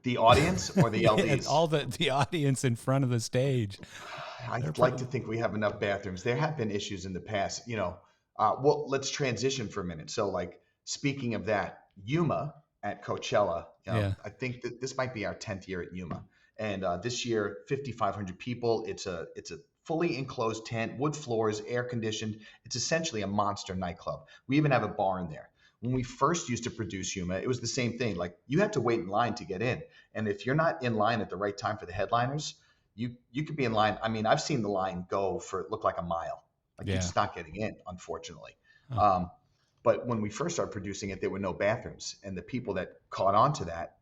The audience or the Yeah, LDs? all the audience in front of the stage. I'd like to think we have enough bathrooms. There have been issues in the past, well, let's transition for a minute. So like, speaking of that, Yuma at Coachella, Yeah. I think that this might be our 10th year at Yuma. And this year, 5,500 people. It's a fully enclosed tent, wood floors, air conditioned. It's essentially a monster nightclub. We even have a bar in there. When we first used to produce Yuma, it was the same thing. Like, you had to wait in line to get in. And if you're not in line at the right time for the headliners, you could be in line. I mean, I've seen the line go for it looked like a mile. Like, you're just not getting in, unfortunately. Huh. But when we first started producing it, there were no bathrooms. And the people that caught on to that,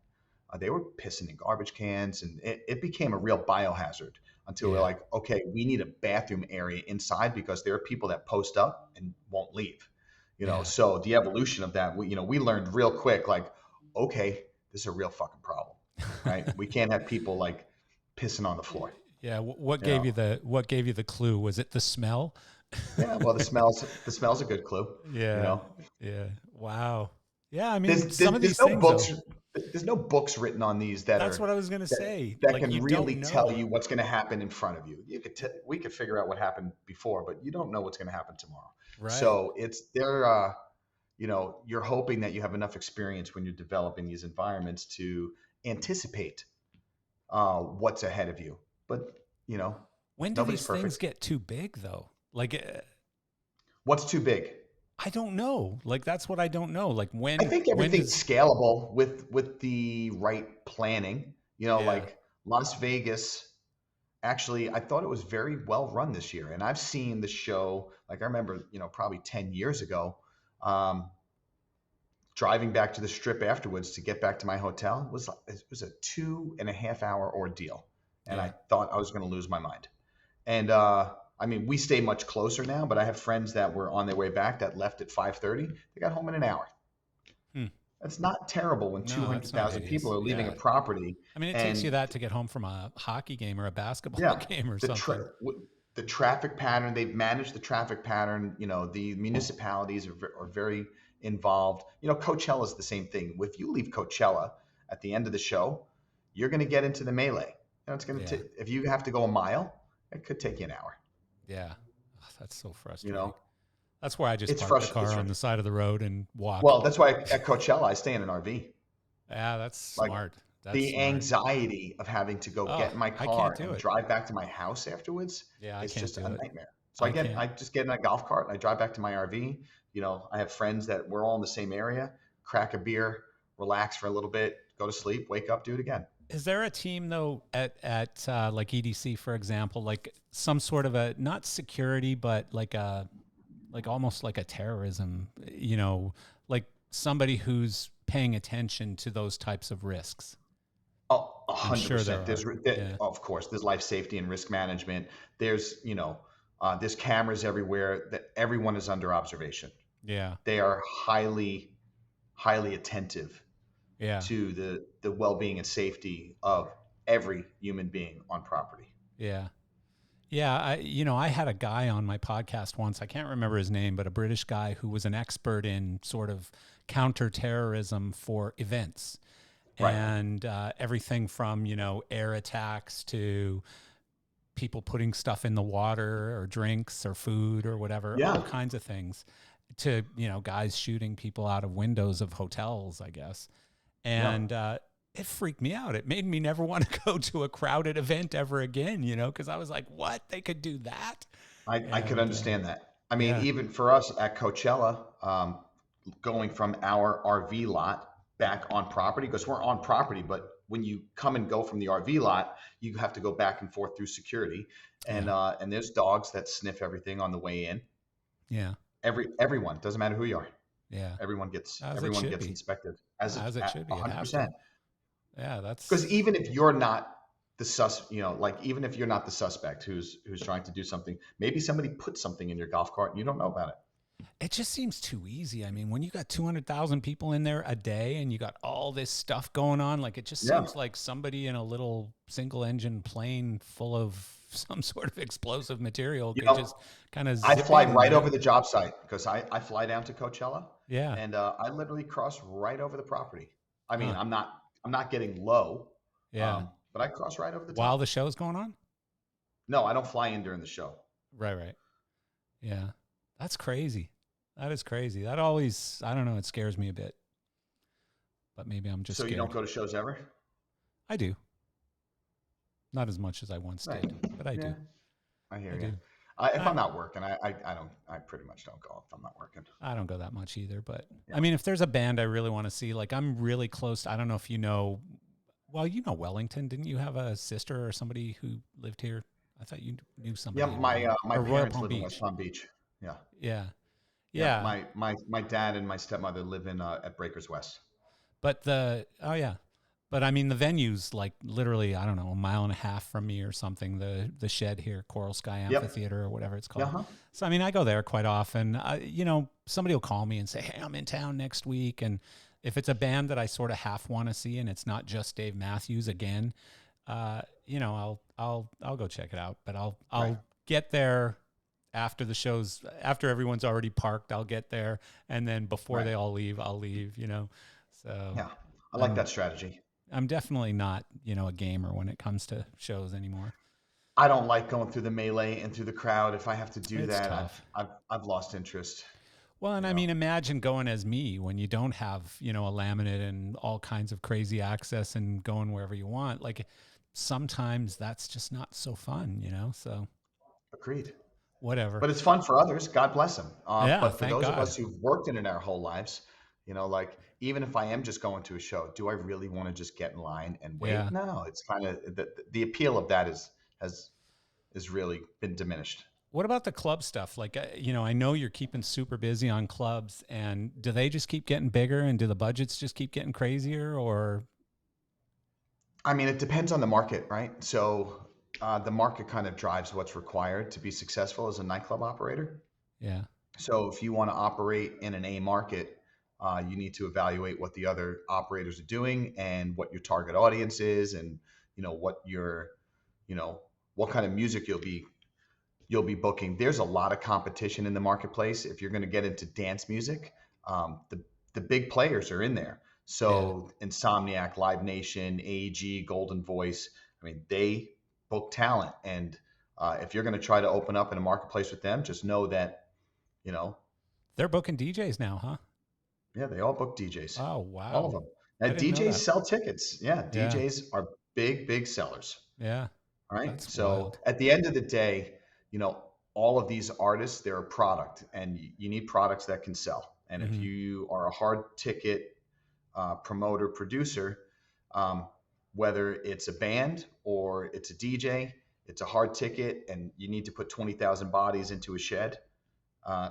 they were pissing in garbage cans, and it became a real biohazard until we're like, okay, we need a bathroom area inside because there are people that post up and won't leave. So the evolution of that, we learned real quick, like, okay, this is a real fucking problem, right? We can't have people like pissing on the floor. Yeah. What gave you the clue? Was it the smell? Yeah. Well, the smell's a good clue. Yeah. Yeah. Wow. Yeah. I mean, There's, some of there's these no things. books. There's no books written on these That's what I was gonna say. that Like, can you really don't tell know. you what's going to happen in front of you. We could figure out what happened before, but you don't know what's going to happen tomorrow. Right. So you're hoping that you have enough experience when you're developing these environments to anticipate what's ahead of you. But When do nobody's these perfect. things get too big, though? Like, What's too big? I don't know. Like, that's what I don't know. Like, I think everything's does, scalable with the right planning. Like Las Vegas. Actually, I thought it was very well run this year, and I've seen the show. Like, I remember, probably 10 years ago, driving back to the Strip afterwards to get back to my hotel. It was a 2.5 hour ordeal, and I thought I was going to lose my mind. And I mean, we stay much closer now, but I have friends that were on their way back that left at 5:30. They got home in an hour. That's not terrible when No, that's 200,000 not people are leaving a property. I mean, it takes you that to get home from a hockey game or a basketball game or something. The traffic pattern, they've managed the traffic pattern. The municipalities are very involved. Coachella is the same thing. If you leave Coachella at the end of the show, you're going to get into the melee. It's going to if you have to go a mile, it could take you an hour. Yeah, that's so frustrating. That's why I just It's park the car on the side of the road and walk. Well, that's why at Coachella I stay in an RV. Yeah, that's smart. The anxiety of having to go get in my car and drive back to my house afterwards is just a nightmare. So I just get in a golf cart and I drive back to my RV. I have friends that we're all in the same area, crack a beer, relax for a little bit, go to sleep, wake up, do it again. Is there a team though at like EDC, for example, like some sort of a, not security, but like almost like a terrorism, like somebody who's paying attention to those types of risks? Oh, 100%. Sure of course, there's life safety and risk management. There's, there's cameras everywhere that everyone is under observation. Yeah. They are highly, highly attentive to the well-being and safety of every human being on property. Yeah. Yeah. I had a guy on my podcast once, I can't remember his name, but a British guy who was an expert in sort of counterterrorism for events. Right. And everything from, air attacks to people putting stuff in the water or drinks or food or whatever, all kinds of things, to, guys shooting people out of windows of hotels, I guess. And it freaked me out. It made me never want to go to a crowded event ever again, because I was like, what? They could do that? I could understand that. I mean, even for us at Coachella, going from our RV lot back on property, because we're on property, but when you come and go from the RV lot, you have to go back and forth through security, and there's dogs that sniff everything on the way in. Yeah. Everyone, doesn't matter who you are. Yeah. Everyone gets inspected as it should be. 100%. Yeah, that's because even if you're not the even if you're not the suspect who's trying to do something, maybe somebody put something in your golf cart and you don't know about it. It just seems too easy. I mean, when you got 200,000 people in there a day and you got all this stuff going on, like it just Yeah. seems like somebody in a little single engine plane full of some sort of explosive material You could know, just kind of I zip fly in, right over the job site because I fly down to Coachella Yeah. and I literally cross right over the property. I mean, Huh. I'm not getting low, Yeah. but I cross right over the While the top. show's going on? No, I don't fly in during the show. Right, right. Yeah. That's crazy. That is crazy. That always, I don't know, it scares me a bit, but maybe I'm just So you don't scared. go to shows ever? I do. Not as much as I once Right. did, but I Yeah, do. I hear I you. do. If I, I'm not working, I pretty much don't go if I'm not working. I don't go that much either, but Yeah. I mean, if there's a band I really want to see, like I'm really close. I don't know if you know, well, you know Wellington. Didn't you have a sister or somebody who lived here? I thought you knew Yeah, somebody in Wellington my or Royal parents Palm live in West Beach. Palm Beach. Yeah. Yeah. Yeah, Yeah. my dad and my stepmother live in at Breakers West. But oh yeah. But I mean, the venue's like literally, I don't know, a mile and a half from me or something. The shed here, Coral Sky Yep. Amphitheater or whatever it's Yeah. called. Huh. So I mean, I go there quite often. You know, somebody will call me and say, "Hey, I'm in town next week," and if it's a band that I sort of half want to see and it's not just Dave Matthews again, you know, I'll go check it out. But Right. I'll get there after the shows, after everyone's already parked. I'll get there, and then before Right. they all leave, I'll leave. You know, so. Yeah. I like I'm that strategy. I'm definitely not, you know, a gamer when it comes to shows anymore. I don't like going through the melee and through the crowd. If I have to do It's that, tough. I've lost interest. Well, and You I know. mean, imagine going as me when you don't have, you know, a laminate and all kinds of crazy access and going wherever you want. Like sometimes that's just not so fun, you know? So Agreed. whatever. But it's fun for others. God bless them. Yeah, But for thank those of God. us who've worked in it our whole lives, you know, like even if I am just going to a show, do I really want to just get in line and Yeah. wait? No, it's kind of the appeal of that has is really been diminished. What about the club stuff? Like, you know, I know you're keeping super busy on clubs, and do they just keep getting bigger and do the budgets just keep getting crazier or? I mean, it depends on the market, right? So the market kind of drives what's required to be successful as a nightclub operator. Yeah. So if you want to operate in an A market, you need to evaluate what the other operators are doing and what your target audience is, and you know what your, you know, what kind of music you'll be booking. There's a lot of competition in the marketplace. If you're going to get into dance music, the big players are in there. Yeah. So Insomniac, Live Nation, AEG, Golden Voice. I mean, they book talent, and if you're going to try to open up in a marketplace with them, just know that you know, They're booking DJs now, huh? yeah, they all book DJs, Oh, all of wow. them. Now I didn't know DJs that. sell tickets. Yeah, Yeah. DJs are big sellers. Yeah. Right? That's So wild. at the end of the day, you know, all of these artists, they're a product, and you need products that can sell. And if Hmm. you are a hard ticket promoter, producer, um, whether it's a band or it's a DJ, it's a hard ticket, and you need to put 20,000 bodies into a shed. Uh,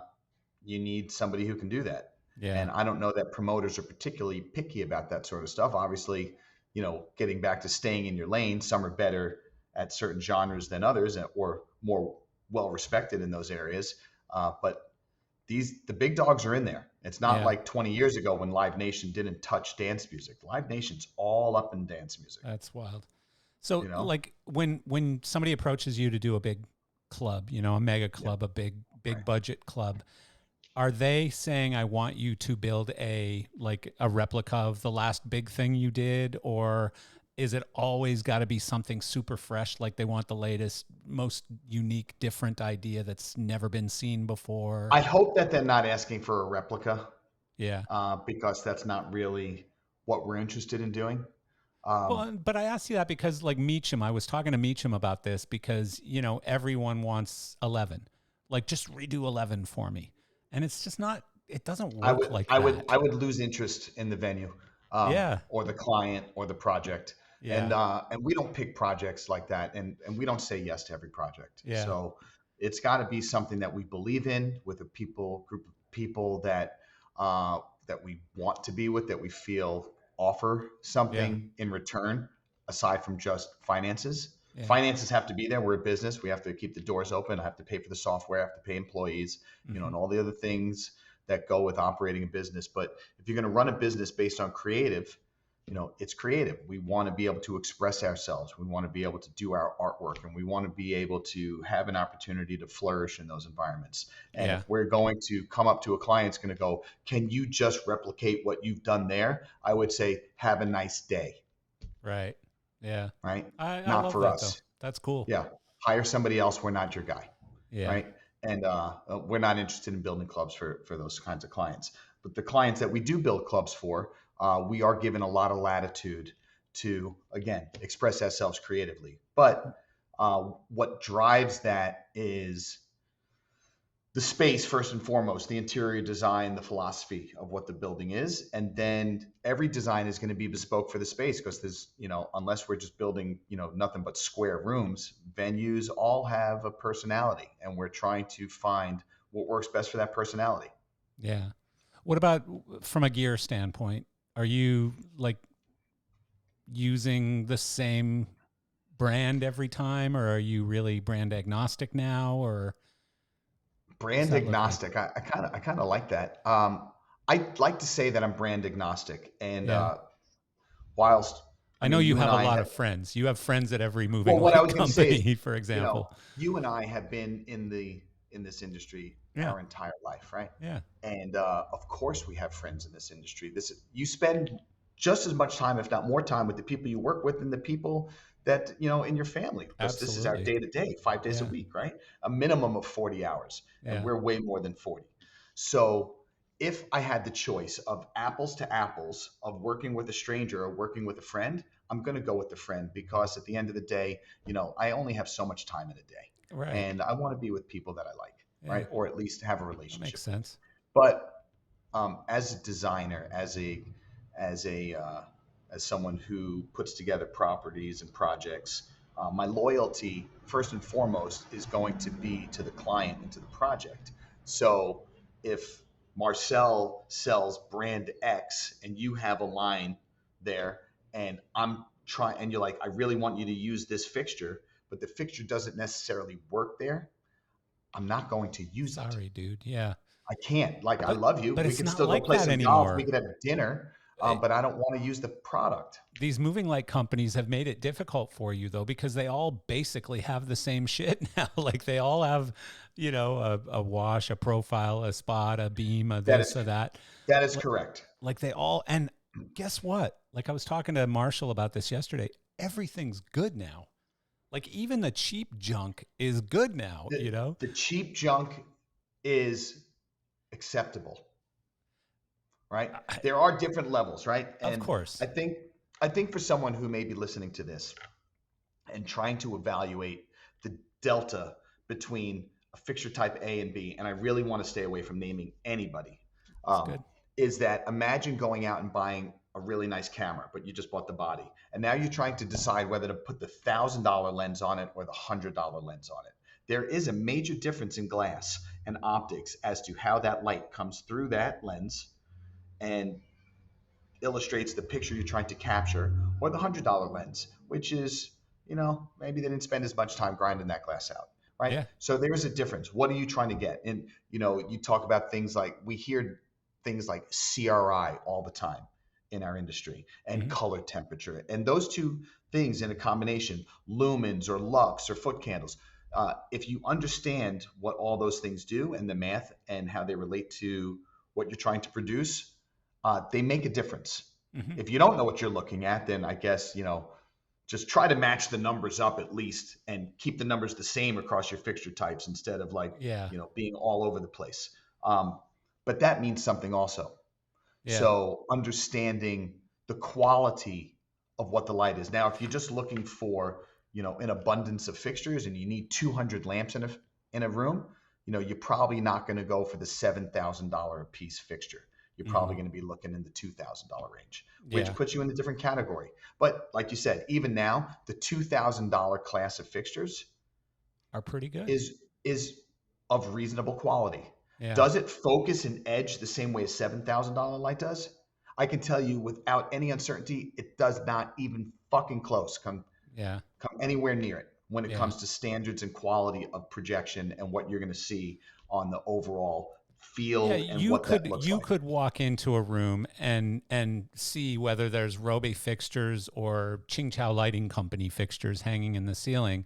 you need somebody who can do that. Yeah. And I don't know that promoters are particularly picky about that sort of stuff. Obviously, you know, getting back to staying in your lane, some are better at certain genres than others, or more well respected in those areas. But the big dogs are in there. It's not Yeah. like 20 years ago when Live Nation didn't touch dance music. Live Nation's all up in dance music. That's wild. So You know, like when somebody approaches you to do a big club, you know, a mega yeah, club, a big right. budget club, are they saying I want you to build a replica of the last big thing you did, or is it always got to be something super fresh, like they want the latest, most unique, different idea that's never been seen before? I hope that they're not asking for a replica Yeah. because that's not really what we're interested in doing. Um, Well, but I asked you that because, like Meacham, I was talking to Meacham about this because, you know, everyone wants 11. Like, just redo 11 for me. And it's just not, it doesn't work like that. I would lose interest in the venue, Yeah. or the client or the project, Yeah. and we don't pick projects like that, and we don't say yes to every project. Yeah. So it's got to be something that we believe in with a group of people that we want to be with, that we feel offer Yeah. something in return aside from just finances. Yeah. Finances have to be there. We're a business. We have to keep the doors open. I have to pay for the software. I have to pay employees, Hmm. and all the other things that go with operating a business. But if you're going to run a business based on creative, it's creative. We want to be able to express ourselves. We want to be able to do our artwork, and we want to be able to have an opportunity to flourish in those environments. And Yeah. if we're going to come up to a client, it's going to go, can you just replicate what you've done there? I would say, have a nice day, Right. Yeah. right? I Not love for that though. us. That's cool. Yeah. Hire somebody else. We're not your guy, Yeah. right? And we're not interested in building clubs for those kinds of clients. But the clients that we do build clubs for, we are given a lot of latitude to, again, express ourselves creatively. But what drives that is the space first and foremost, the interior design, the philosophy of what the building is, and then every design is going to be bespoke for the space, because there's, unless we're just building, nothing but square rooms, venues all have a personality, and we're trying to find what works best for that personality. Yeah. What about from a gear standpoint? Are you like using the same brand every time, or are you really brand agnostic now, or what's Brand that look like? agnostic. I kind of like that. I like to say that I'm brand agnostic, and Yeah. whilst I know you you and have a I lot have. of friends. You have friends at every moving Well, what I light was going to say is, company, for example. you and I have been in this industry Yeah. our entire life, right? Yeah. And of course, we have friends in this industry. You spend just as much time, if not more time, with the people you work with than the people that in your family, because this is our Absolutely. day to day, 5 days a Yeah. week, right? A minimum of 40 hours, and Yeah. we're way more than 40. So if I had the choice of apples to apples, of working with a stranger or working with a friend, I'm going to go with the friend, because at the end of the day, I only have so much time in a day, Right. and I want to be with people that I like, Yeah. right? Or at least have a That makes relationship with. sense. But as a designer, as a as someone who puts together properties and projects, my loyalty first and foremost is going to be to the client and to the project. So if Marcel sells brand X and you have a line there, and I'm trying, and you're like, I really want you to use this fixture, but the fixture doesn't necessarily work there, I'm not going to use it. Sorry, dude. Yeah. I can't. Like, I But love you. but We it's can not still go like play that some golf. We anymore. could have dinner, It, but I don't want to use the product. these moving light companies have made it difficult for you though, because they all basically have the same shit now. Like they all have, a wash, a profile, a spot, a beam, a That this, is a that. that is Like, correct. like they all, and guess what? Like I was talking to Marshall about this yesterday. Everything's good now. Like even the cheap junk is good now, The the cheap junk is acceptable, right? I, There are different levels, right? of And I course. think I think for someone who may be listening to this and trying to evaluate the delta between a fixture type A and B, and I really want to stay away from naming anybody, It's um, good. is that imagine going out and buying a really nice camera, but you just bought the body. And now you're trying to decide whether to put the $1,000 lens on it or the $100 lens on it. There is a major difference in glass and optics as to how that light comes through that lens and illustrates the picture you're trying to capture, or the $100 lens, which is, maybe they didn't spend as much time grinding that glass out, right? Yeah. So there is a difference. What are you trying to get? And, you talk about things like, we hear things like CRI all the time in our industry, and Hmm. color temperature. And those two things in a combination, lumens or lux or foot candles, if you understand what all those things do and the math and how they relate to what you're trying to produce, they make a difference. Hmm. If you don't know what you're looking at, then I guess, just try to match the numbers up at least, and keep the numbers the same across your fixture types, instead of like, Yeah. being all over the place. Um, but that means something also. Yeah. So understanding the quality of what the light is. Now, if you're just looking for, an abundance of fixtures, and you need 200 lamps in a room, you're probably not going to go for the $7,000 a piece fixture. You're probably Hmm. going to be looking in the $2,000 range, which Yeah. puts you in a different category. But like you said, even now, the $2,000 class of fixtures Are pretty good. is of reasonable quality. Yeah. Does it focus and edge the same way a $7,000 light does? I can tell you without any uncertainty, it does not even fucking close. Yeah. come anywhere near it when it Yeah. comes to standards and quality of projection and what you're going to see on the overall Yeah, field and you what that could looks you like. could walk into a room and see whether there's Robe fixtures or Ching Chow Lighting Company fixtures hanging in the ceiling.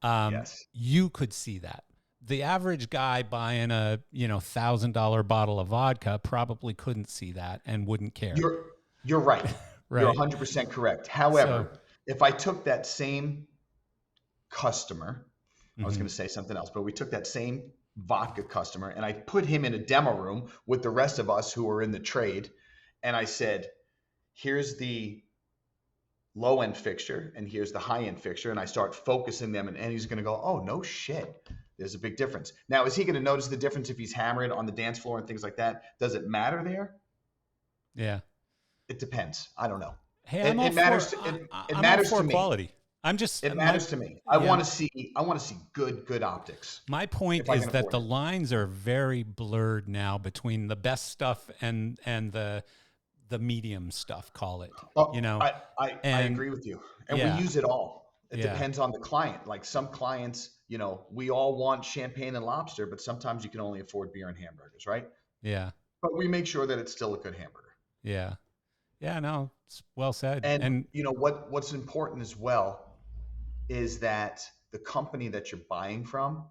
Yes. You could see that. The average guy buying a $1,000 bottle of vodka probably couldn't see that and wouldn't care, You're you're right. You're right? 100% correct. So, However, if I took that same customer, I was mhm. going to say something else, but we took that same vodka customer and I put him in a demo room with the rest of us who are in the trade, and I said, "Here's the low end fixture and here's the high end fixture," and I start focusing them, and he's going to go, "Oh, no shit. There's a big difference." Now, is he going to notice the difference if he's hammered on the dance floor and things like that? Does it matter there? Yeah. It depends. I don't know. Hey, It, it matters to it I'm all matters for to me. quality. I'm just It my matters to me. Yeah. I want to see good optics My point if I is can that afford the it. lines are very blurred now between the best stuff and the medium stuff, call it. You Oh, know, I and agree with you. And we yeah, use it all. It yeah, depends on the client. Like some clients, we all want champagne and lobster, but sometimes you can only afford beer and hamburgers, right? yeah, But we make sure that it's still a good hamburger. yeah, yeah. No, it's well said. And And what's important as well is that the company that you're buying from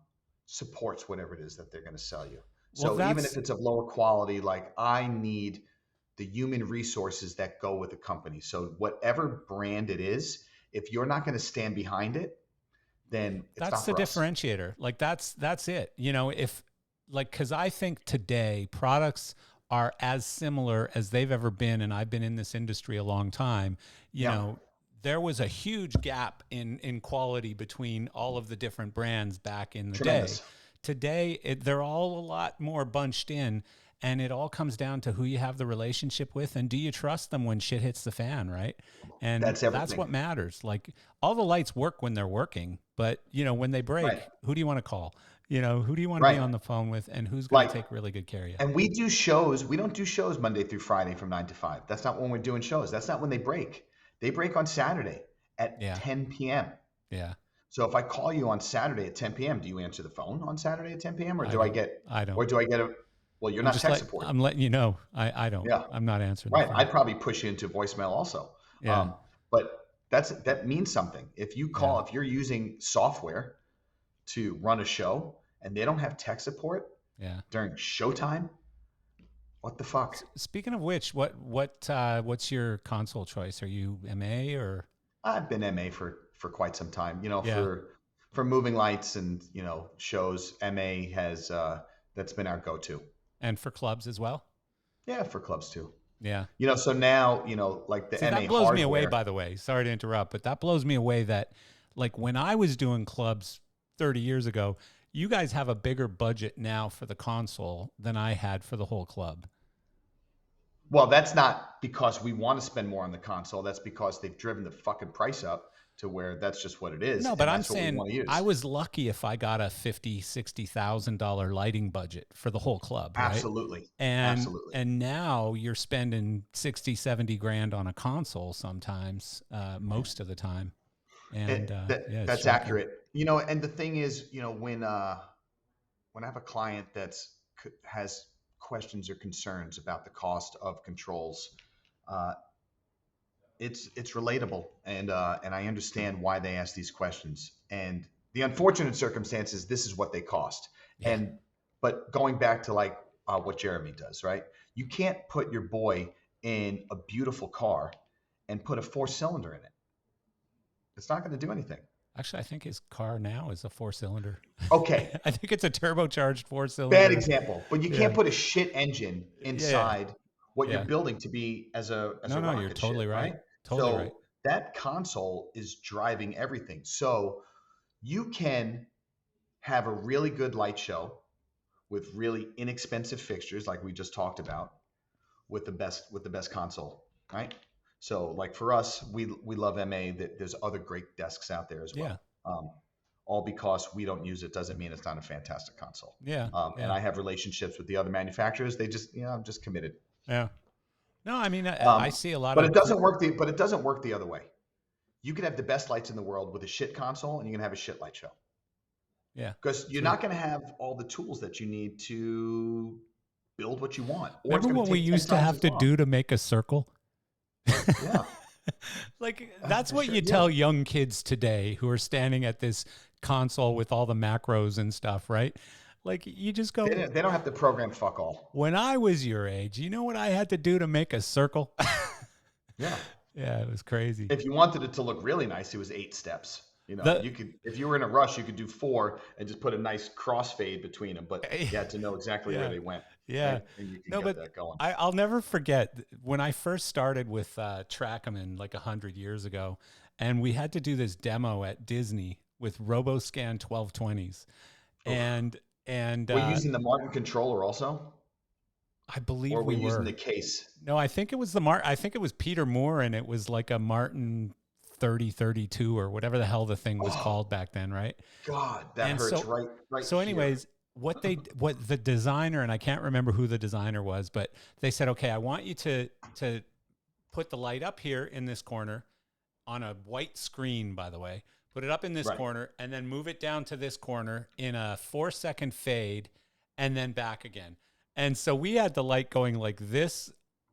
supports whatever it is that they're going to sell you. well, So even if it's of lower quality, like I need the human resources that go with the company. So whatever brand it is, if you're not going to stand behind it, then it's that's not the for us. differentiator. Like that's it. If like because I think today products are as similar as they've ever been, and I've been in this industry a long time. You Yeah, know, there was a huge gap in quality between all of the different brands back in the day. tremendous. Today, they're all a lot more bunched in. And it all comes down to who you have the relationship with and do you trust them when shit hits the fan, right? And That's that's everything. what matters. Like all the lights work when they're working, but when they Right, break, who do you want to call? Who do you want to be right. on the phone with and who's going to Like, take really good care of you? and we do shows. We don't do shows Monday through Friday from 9 to 5. That's not when we're doing shows. That's not when they break. They break on Saturday at Yeah. 10 p.m. Yeah. So if I call you on Saturday at 10 p.m., do you answer the phone on Saturday at 10 p.m. or I do I don't. get I don't. or do I get a well, you're not tech support. I'm letting you know. I don't. Yeah. I'm not answering the Right. phone. I'd probably push you into voicemail also. Yeah. But that means something. Yeah. If you're using software to run a show and they don't have tech support Yeah. during showtime, what the fuck? Speaking of which, what's your console choice? Are you MA or I've been MA for quite some time. yeah? For moving lights and shows, MA has that's been our go-to. And for clubs as well? Yeah, for clubs too. Yeah. So now, like the See, that MA blows me away, hardware. by the way. Sorry to interrupt, but that blows me away that, like, when I was doing clubs 30 years ago, you guys have a bigger budget now for the console than I had for the whole club. Well, that's not because we want to spend more on the console. That's because they've driven the fucking price up to where that's just what it is, No, but and I'm that's what we saying want to use. I was lucky if I got a $50,000-$60,000 lighting budget for the whole club, right? Absolutely, And absolutely. and now you're spending 60, 70 grand on a console sometimes, most of the time. And yeah, it's That's shocking. accurate. And the thing is, when I have a client has questions or concerns about the cost of controls, uh, it's relatable, and I understand why they ask these questions. And the unfortunate circumstances, this is what they cost. Yeah. But going back to like what Jeremy does, right? You can't put your boy in a beautiful car and put a 4-cylinder in it. It's not going to do anything. Actually, I think his car now is a 4-cylinder. Okay, I think it's a turbocharged bad 4-cylinder. example, but you Yeah. can't put a shit engine Yeah. inside what you're Yeah. building to be as a No, you're rocket ship, totally right. right? Totally right. So that console is driving everything. So you can have a really good light show with really inexpensive fixtures, like we just talked about, with the best console, right? So like for us, we love MA. That there's other great desks out there as Yeah. well. All because we don't use it doesn't mean it's not a fantastic console. Yeah. And Yeah. I have relationships with the other manufacturers. They just, I'm just committed. Yeah. No, I mean, I Um, see a lot but of it doesn't work. But it doesn't work the other way. you could have the best lights in the world with a shit console, and you're gonna have a shit light show. Yeah. Because you're not gonna have all the tools that you need to build what you want, or it's Remember gonna what we take 10 used to times have as to long. do to make a circle? Yeah. Like that's For what sure. you Yeah. tell young kids today who are standing at this console with all the macros and stuff, right? Like you just go, They don't have to program fuck all. when I was your age, you know what I had to do to make a circle? Yeah. Yeah, it was crazy. If you wanted it to look really nice, it was 8 steps. The You could, if you were in a rush, you could do 4 and just put a nice crossfade between them, but you had to know exactly where yeah, they went, yeah. right? And you can No, get but that going. I'll never forget when I first started with Trackman like 100 years ago, and we had to do this demo at Disney with RoboScan 1220s, Oof. and We're using the Martin controller also, I believe or we we're using the were. case. No, I think it was I think it was Peter Moore, and it was like a Martin 3032 or whatever the hell the thing was Oh called back then, right? God, that And hurts right so here. anyways, what the designer, and I can't remember who the designer was, but they said, okay, I want you to put the light up here in this corner on a white screen, by the way. Put it up in this Right. corner and then move it down to this corner in a 4-second fade and then back again. And so we had the light going like this,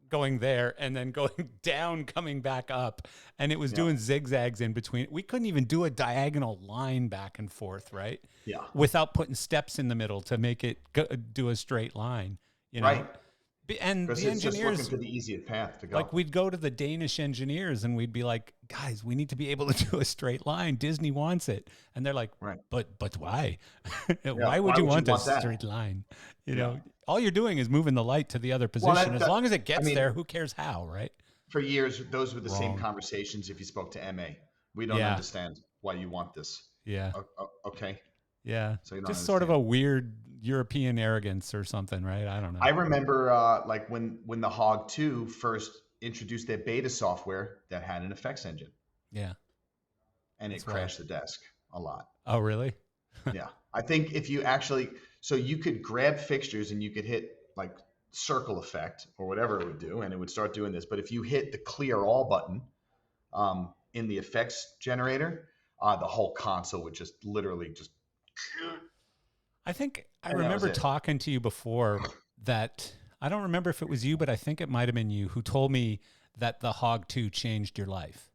going there, and then going down, coming back up. And it was Yeah. doing zigzags in between. We couldn't even do a diagonal line back and forth, right? Yeah. Without putting steps in the middle to make it do a straight line, you know? Right. And Because the it's just looking engineers, for the easiest path to go. like we'd go to the Danish engineers and we'd be like, guys, we need to be able to do a straight line. Disney wants it. And they're like, Right. but why? Yeah. Why would you want a that? straight line? You Yeah. know, all you're doing is moving the light to the other Well, position. As long as it gets mean, there, who cares how, right? For years, those were the same Wrong. conversations if you spoke to MA. We don't Yeah. understand why you want this. Yeah. Okay. Yeah. So you don't Just sort of a understand. weird European arrogance or something, right? I don't know. I remember like when the Hog 2 first introduced their beta software that had an effects engine, Yeah. and That's it crashed the desk a lot. Oh, really? Yeah. I think if you actually, so you could grab fixtures and you could hit like circle effect or whatever it would do, and it would start doing this. But if you hit the clear all button in the effects generator, the whole console would just literally just. I think I And that was remember it. talking to you before that I don't remember if it was you, but I think it might have been you who told me that the Hog 2 changed your life.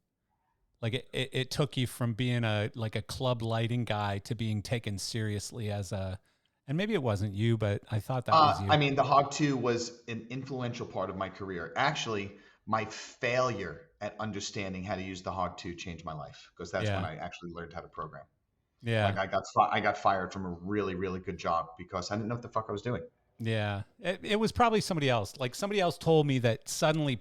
Like it took you from being a club lighting guy to being taken seriously as and maybe it wasn't you, but I thought that was you. I mean, the Hog 2 was an influential part of my career. Actually, my failure at understanding how to use the Hog 2 changed my life, because that's when I actually learned how to program. Yeah. Like I got fired from a really, really good job because I didn't know what the fuck I was doing. Yeah. It was probably somebody else. Like somebody else told me that suddenly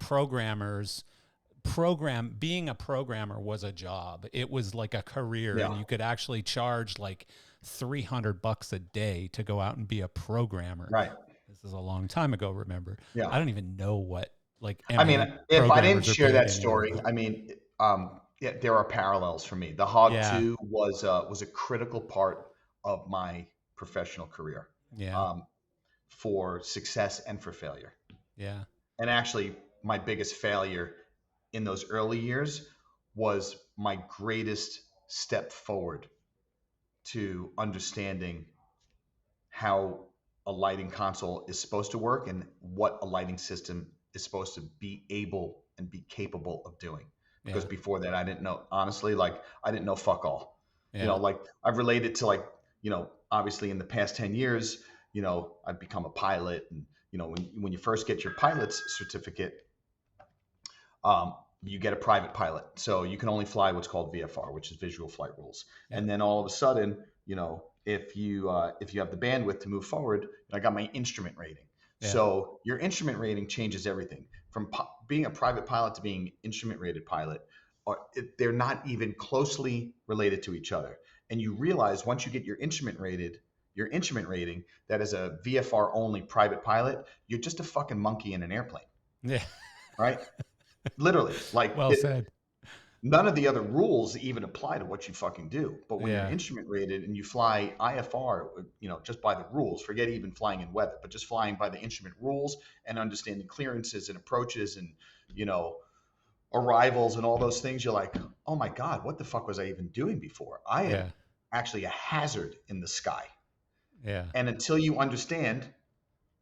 being a programmer was a job. It was like a career, and you could actually charge like $300 a day to go out and be a programmer. Right. This is a long time ago, remember? Yeah. I don't even know what I mean, if I didn't share that story, I mean, yeah, there are parallels for me. The Hog 2 was a critical part of my professional career. Yeah. For success and for failure. Yeah. And actually, my biggest failure in those early years was my greatest step forward to understanding how a lighting console is supposed to work and what a lighting system is supposed to be able and be capable of doing. Because before that, I didn't know, honestly, like I didn't know fuck all. You know, like I've related to like, you know, obviously in the past 10 years, you know, I've become a pilot, and, you know, when you first get your pilot's certificate, you get a private pilot. So you can only fly what's called VFR, which is visual flight rules. Yeah. And then all of a sudden, you know, if you have the bandwidth to move forward, I got my instrument rating. Yeah. So your instrument rating changes everything from being a private pilot to being instrument rated pilot. They're not even closely related to each other. And you realize once you get your instrument rating, that as a VFR only private pilot, you're just a fucking monkey in an airplane. Yeah. Right? Literally. Like, well said. None of the other rules even apply to what you fucking do. But when you're instrument rated and you fly IFR, you know, just by the rules, forget even flying in weather, but just flying by the instrument rules and understanding clearances and approaches and, you know, arrivals and all those things, you're like, oh my God, what the fuck was I even doing before? I am Yeah. actually a hazard in the sky. Yeah. And until you understand,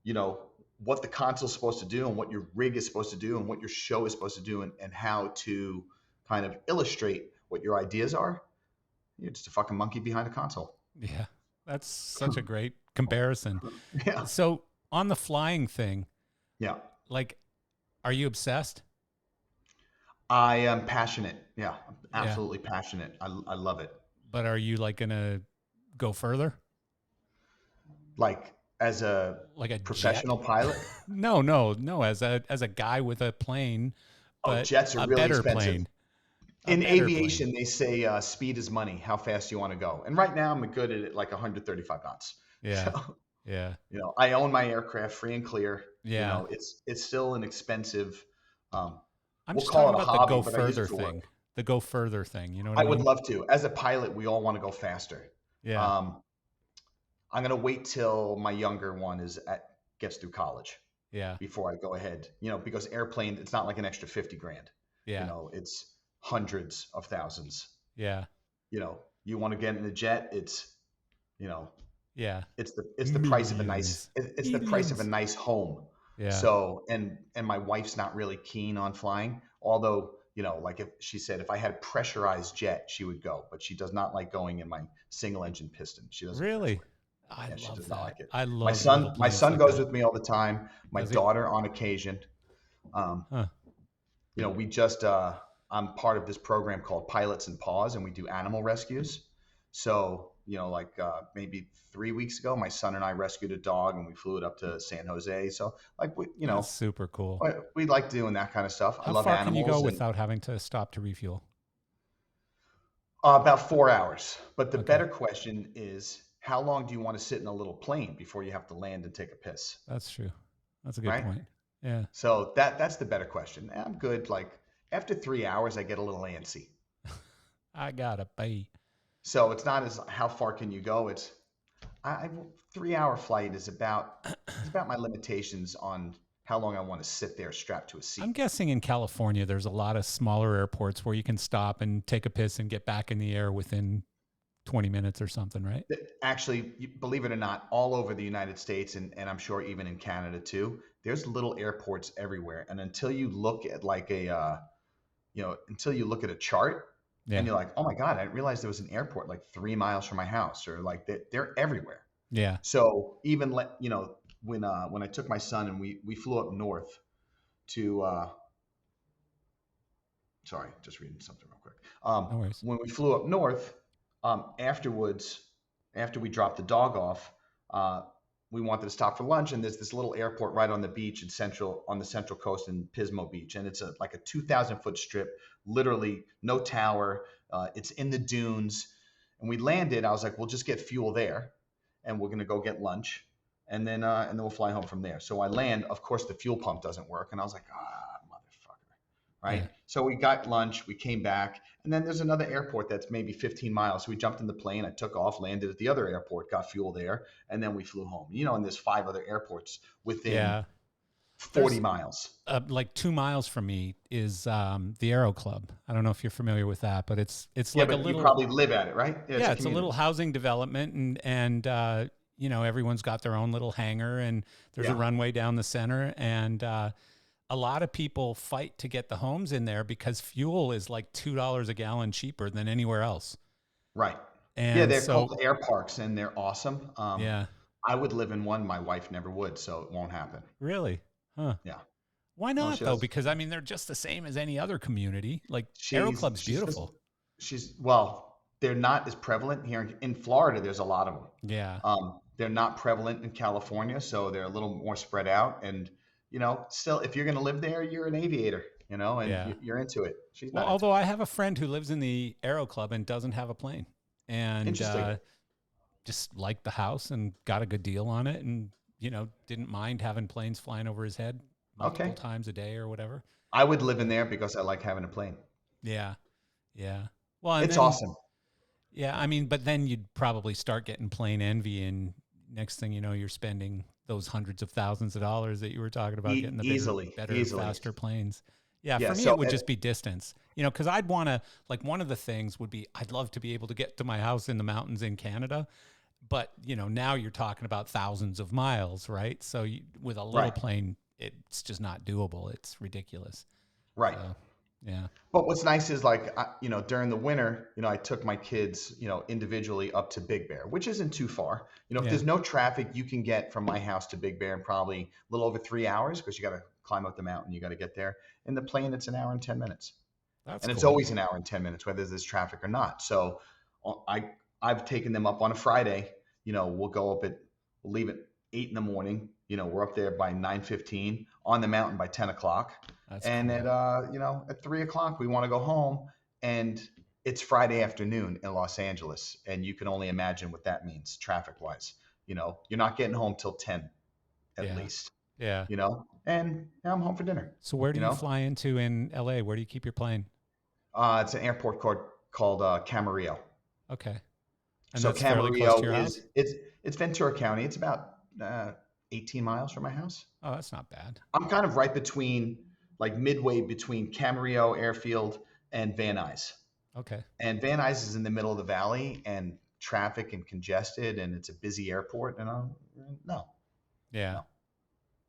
you know, what the console's supposed to do and what your rig is supposed to do and what your show is supposed to do and how to kind of illustrate what your ideas are, you're just a fucking monkey behind a console. Yeah. That's such a great comparison. Yeah. So on the flying thing, Yeah. like, are you obsessed? I am passionate. Yeah. I'm Yeah. absolutely passionate. I love it. But are you like gonna go further? Like as a Like a jet? professional pilot. No, no, no. As a guy with a plane, Oh, but jets are a really better expensive. plane. A In better plane. aviation, they say speed is money. How fast you want to go? And right now, I'm good at it, like 135 knots. Yeah. So, Yeah. I own my aircraft free and clear. Yeah. It's still an expensive. Um, I'm we'll just call talking it a about the hobby, go but I use it further for work. thing. The go further thing. You know what I I would mean? love to. As a pilot, we all want to go faster. Yeah. Um, I'm gonna wait till my younger one gets through college Yeah. before I go ahead. Because airplane, it's not like an extra 50 grand. Yeah. It's hundreds of thousands. Yeah. You want to get in a jet, you know, Yeah. it's the price of a nice Millions. it's the price of a Millions. nice home. Yeah. So and my wife's not really keen on flying, although like if she said if I had pressurized jet, she would go, but she does not like going in my single engine piston. She doesn't care Really? for it. I Yeah, she love does not that. like it. I My love little son, my planes son like goes that. with me all the time. My Does he? daughter on occasion. Um, Huh. we just I'm part of this program called Pilots and Paws, and we do animal rescues. So like maybe 3 weeks ago, my son and I rescued a dog, and we flew it up to San Jose. So like That's super cool. we like doing that kind of stuff. I How love far can you go animals, and without having to stop to refuel? about 4 hours. But the Okay. better question is, how long do you want to sit in a little plane before you have to land and take a piss? That's true. That's a good Right. point. Yeah. So that's the better question. I'm good. Like after 3 hours, I get a little antsy. I gotta pay. So it's not as how far can you go? It's 3 hour flight is about my limitations on how long I want to sit there strapped to a I'm seat. guessing in California, there's a lot of smaller airports where you can stop and take a piss and get back in the air within 20 minutes or something, right? Actually, believe it or not, all over the United States and I'm sure even in Canada too, there's little airports everywhere. And until you look at until you look at a chart and Yeah. you're like, oh my God, I didn't realize there was an airport like 3 miles from my house, or like they're everywhere. Yeah. So even when I took my son and we flew up north to sorry, just reading something real quick. No worries. When we flew up north, afterwards, after we dropped the dog off, we wanted to stop for lunch, and there's this little airport right on the beach on the central coast in Pismo Beach, and it's like a 2,000-foot strip, literally no tower. It's in the dunes, and we landed. I was like, we'll just get fuel there, and we're gonna go get lunch, and then we'll fly home from there. So I land. Of course, the fuel pump doesn't work, and I was like, motherfucker, right? Yeah. So we got lunch, we came back, and then there's another airport that's maybe 15 miles. So we jumped in the plane, I took off, landed at the other airport, got fuel there, and then we flew home. And there's 5 other airports within Yeah. 40 There's miles. like 2 miles from me is the Aero Club. I don't know if you're familiar with that, but it's Yeah, like a but you little, probably live at it, right? Yeah, yeah, it's a it's a little community. housing development, and everyone's got their own little hangar, and there's a Yeah, runway down the center, and a lot of people fight to get the homes in there because fuel is like $2 a gallon cheaper than anywhere else. right. Yeah, And they're so, called air parks, and they're awesome. yeah, I would live in one. My wife never would, so it won't happen. really, huh? Yeah. Why No, not she though? does. Because I mean, they're just the same as any other community. Like Aero Club's She's just beautiful. well, they're not as prevalent here in Florida. There's a lot of them. Yeah, They're not prevalent in California, so they're a little more spread out. And still, if you're going to live there, you're an aviator, and yeah. you're into it. She's Well, not into although it. I have a friend who lives in the Aero Club and doesn't have a plane, and Interesting. just liked the house and got a good deal on it, and didn't mind having planes flying over his head multiple Okay, times a day or whatever. I would live in So there because I like having a plane. yeah, yeah. Well, and It's then awesome. yeah, I mean, but then you'd probably start getting plane envy, and next thing you know, you're spending those hundreds of thousands of dollars that you were talking about getting the bigger, Easily, better, easily. faster planes. Yeah, Yeah. for me, it So would just be distance, you know, because I'd want to, like, one of the things would be I'd love to be able to get to my house in the mountains in Canada. But, you know, now you're talking about thousands of miles, right? So with a little right, plane, it's just not doable. It's ridiculous. right. So, yeah. But what's nice is like, during the winter, I took my kids, individually up to Big Bear, which isn't too far. If Yeah. there's no traffic, you can get from my house to Big Bear in probably a little over 3 hours because you got to climb up the mountain. You got to get there. In the plane, it's an hour and 10 minutes. That's And it's cool. always an hour and 10 minutes, whether there's traffic or not. So I've taken them up on a Friday. We'll leave at 8 in the morning. We're up there by 9:15, on the mountain by 10 o'clock. That's And cool. at 3 o'clock, we want to go home. And it's Friday afternoon in Los Angeles. And you can only imagine what that means traffic wise. You're not getting home till 10 at Yeah. least, Yeah. and I'm home for dinner, So where do you you know? fly into in LA? Where do you keep your plane? It's an airport called Camarillo. Okay. And So that's fairly close to Camarillo your is house? it's Ventura County. It's about 18 miles from my house. Oh, that's not bad. I'm kind of right between, like midway between Camarillo Airfield and Van Nuys. Okay. And Van Nuys is in the middle of the valley and traffic and congested, and it's a busy airport. And no, Yeah. no,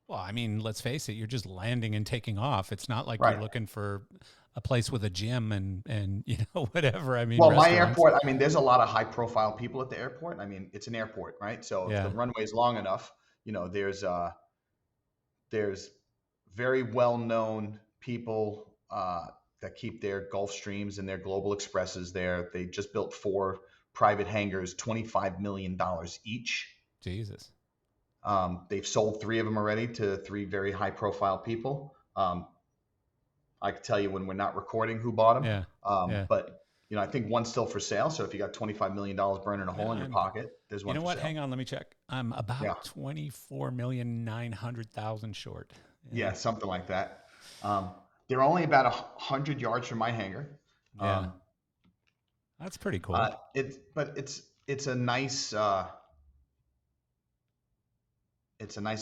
Well, I mean, let's face it, you're just landing and taking off. It's not like you're right. looking for a place with a gym and you know, whatever. I mean, Well, my restaurants. airport, I mean, there's a lot of high profile people at the airport. I mean, it's an airport, right? So if the Yeah. runway is long enough, there's very well known people that keep their Gulfstreams and their Global Expresses there. They just built 4 private hangars, $25 million each. Jesus. They've sold 3 of them already to 3 very high profile people. I can tell you when we're not recording who bought them. Yeah. Yeah. But I think one's still for sale. So if you got $25 million burning a Yeah. hole in your pocket, there's You one know for what? sale. Hang on, let me check. I'm Yeah. about 24,900,000 short. Yeah, Yeah. something like that. They're only about 100 yards from my hangar. Yeah. That's pretty cool. It's a nice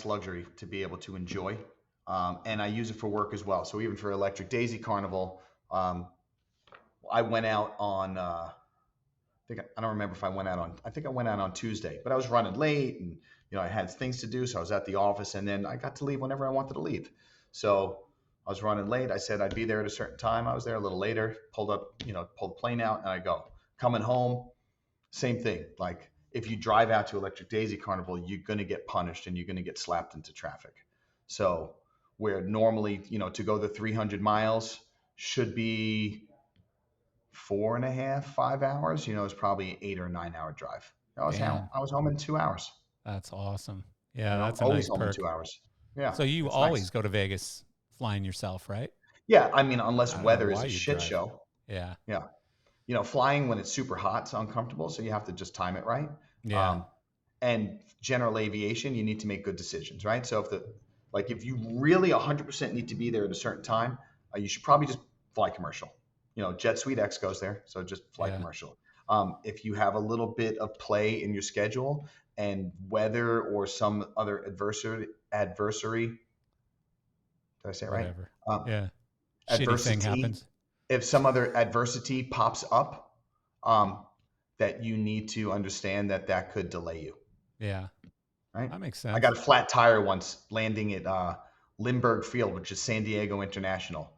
luxury to be able to enjoy, and I use it for work as well. So even for Electric Daisy Carnival, I went out on. I don't remember if I went out on. I think I went out on Tuesday, but I was running late, and I had things to do, so I was at the office, and then I got to leave whenever I wanted to leave. So I was running late. I said I'd be there at a certain time. I was there a little later. Pulled the plane out, and I go. Coming home, same thing. Like if you drive out to Electric Daisy Carnival, you're going to get punished and you're going to get slapped into traffic. So where normally, to go the 300 miles should be 4.5, 5 hours, it's probably an 8 or 9 hour drive. Damn. I was home in 2 hours, That's awesome. Yeah, that's a always nice home in perk. 2 hours. Yeah, So you it's nice. always go to Vegas flying yourself, right? Yeah, I mean, unless I don't know weather is why a you shit drive. show. Yeah. Yeah. Flying when it's super hot is uncomfortable, so you have to just time it right. Yeah. And general aviation, you need to make good decisions, right? So if you really 100% need to be there at a certain time, you should probably just fly commercial. Jet Suite X goes there, so just fly Yeah. commercial. If you have a little bit of play in your schedule and weather or some other adversary, did I say it right? Whatever. Yeah. Shitty thing Adversity. happens. If some other adversity pops up, that you need to understand that could delay you. Yeah. Right? That makes I got sense. a flat tire once landing at Lindbergh Field, which is San Diego International.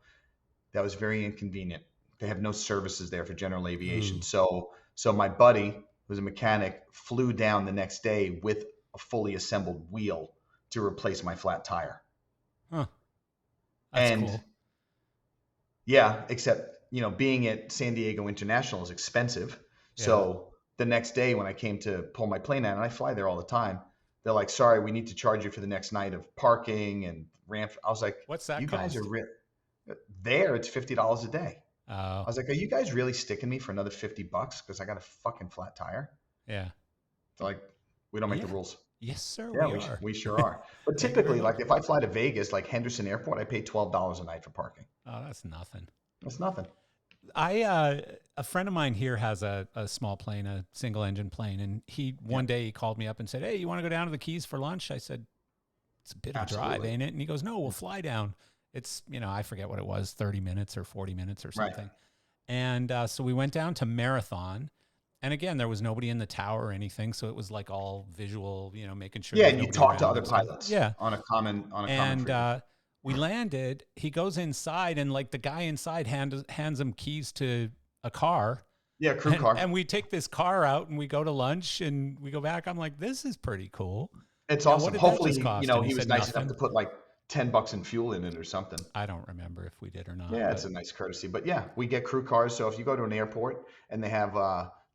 That was very inconvenient. They have no services there for general aviation. Ooh. So my buddy, who's a mechanic, flew down the next day with a fully assembled wheel to replace my flat tire. Huh. That's And cool. yeah, except, being at San Diego International is expensive. Yeah. So the next day when I came to pull my plane out, and I fly there all the time, they're like, sorry, we need to charge you for the next night of parking and ramp. I was like, What's that you guys are cost? there. It's $50 a day. I Oh, was like, are you guys really sticking me for another $50 because I got a fucking flat tire? yeah. They're like, we don't make the Yeah. rules. Yes, sir, Yeah, we are. we sure are. But Thank you very typically, much. like if I fly to Vegas, like Henderson Airport, I pay $12 a night for parking. Oh, that's nothing. That's nothing. A friend of mine here has a small plane, a single engine plane, and Yeah, one day he called me up and said, "Hey, you want to go down to the Keys for lunch?" I said, "It's a bit of a drive, absolutely. ain't it?" And he goes, "No, we'll fly down. It's, I forget what it was, 30 minutes or 40 minutes or Right. something. And so we went down to Marathon. And again, there was nobody in the tower or anything. So it was like all visual, making sure Yeah, there's and you nobody talk to around other and stuff. pilots Yeah. on a common And frequency. we landed. He goes inside, and like the guy inside hands him keys to a car. Yeah, crew car. And we take this car out and we go to lunch and we go back. I'm like, this is pretty cool. It's Yeah, what awesome. did that Hopefully, just cost? And he he was said nice enough nothing. to put like $10 in fuel in it or something. I don't remember if we did or not. Yeah, but it's a nice courtesy. But yeah, we get crew cars. So if you go to an airport and they have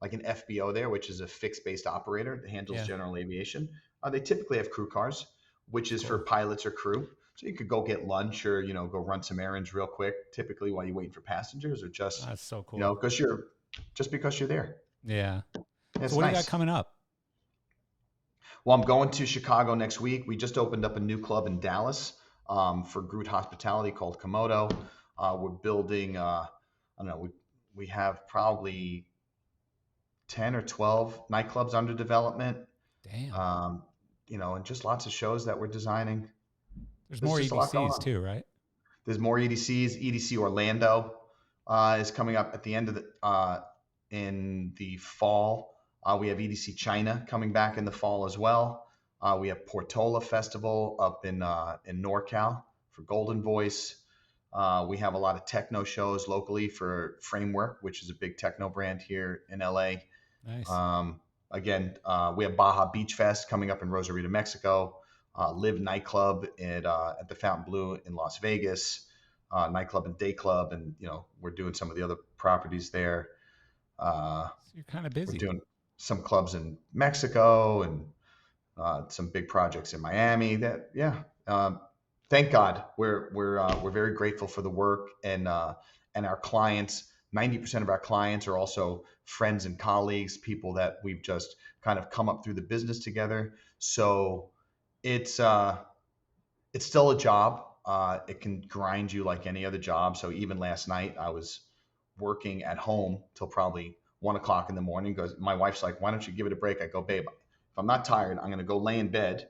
like an FBO there, which is a fixed based operator that handles Yeah. general aviation, they typically have crew cars, which is for Cool. pilots or crew. So you could go get lunch or go run some errands real quick. Typically while you're waiting for passengers, or just That's so cool. because you're there. Yeah. It's So what do you got nice. coming up? Well, I'm going to Chicago next week. We just opened up a new club in Dallas for Groot Hospitality called Komodo. We're building. I don't know. We have probably 10 or 12 nightclubs under development. Damn. And just lots of shows that we're designing. There's There's more just a lot going EDCs on. too, right? There's more EDCs. EDC Orlando is coming up at the end of in the fall. We have EDC China coming back in the fall as well. We have Portola Festival up in NorCal for Golden Voice. We have a lot of techno shows locally for Framework, which is a big techno brand here in LA. Nice. Again, we have Baja Beach Fest coming up in Rosarito, Mexico. Live nightclub at the Fountain Blue in Las Vegas. Nightclub and day club, and we're doing some of the other properties there. So you're kind of We're busy. doing some clubs in Mexico and some big projects in Miami. Thank God we're very grateful for the work, and our clients. 90% of our clients are also friends and colleagues, people that we've just kind of come up through the business together. So it's still a job. It can grind you like any other job. So even last night, I was working at home till probably 1 o'clock in the morning. Goes, my wife's like, "Why don't you give it a break?" I go, "Babe, if I'm not tired, I'm gonna go lay in bed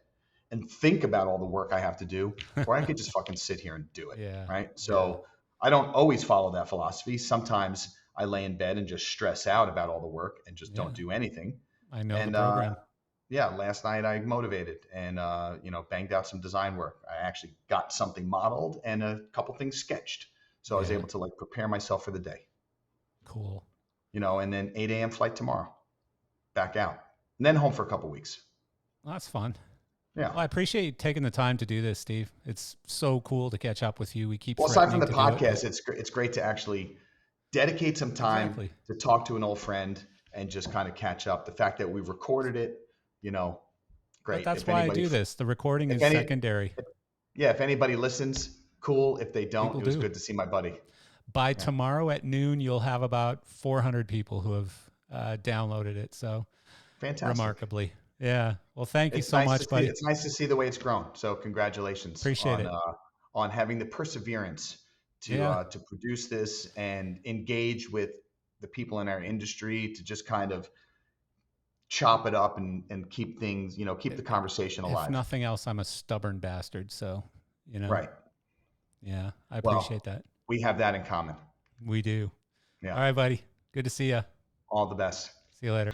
and think about all the work I have to do, or I could just fucking sit here and do it." Yeah. Right. Yeah. So I don't always follow that philosophy. Sometimes I lay in bed and just stress out about all the work and just don't do anything. I know And the program. last night I motivated and banged out some design work. I actually got something modeled and a couple things sketched, so I was able to like prepare myself for the day. Cool. And then 8 a.m. flight tomorrow, back out, and then home for a couple weeks. Well, that's fun. Yeah. Well, I appreciate you taking the time to do this, Steve. It's so cool to catch up with you. We keep aside from the threatening to do it, podcast, it's great to actually dedicate some time to talk to an old friend and just kind of catch up. The fact that we've recorded it, great. But that's why I do this. The recording is secondary. If anybody listens, cool. If they don't, it was good to see my buddy. By tomorrow at noon, you'll have about 400 people who have downloaded it. So fantastic. Remarkably. Yeah. Well, thank you so much, buddy. It's nice to see the way it's grown. So congratulations. Appreciate it. On having the perseverance to produce this and engage with the people in our industry to just kind of chop it up and keep things, keep the conversation alive. If nothing else, I'm a stubborn bastard. So, Right. Yeah. I appreciate that. We have that in common. We do. Yeah. All right, buddy. Good to see you. All the best. See you later.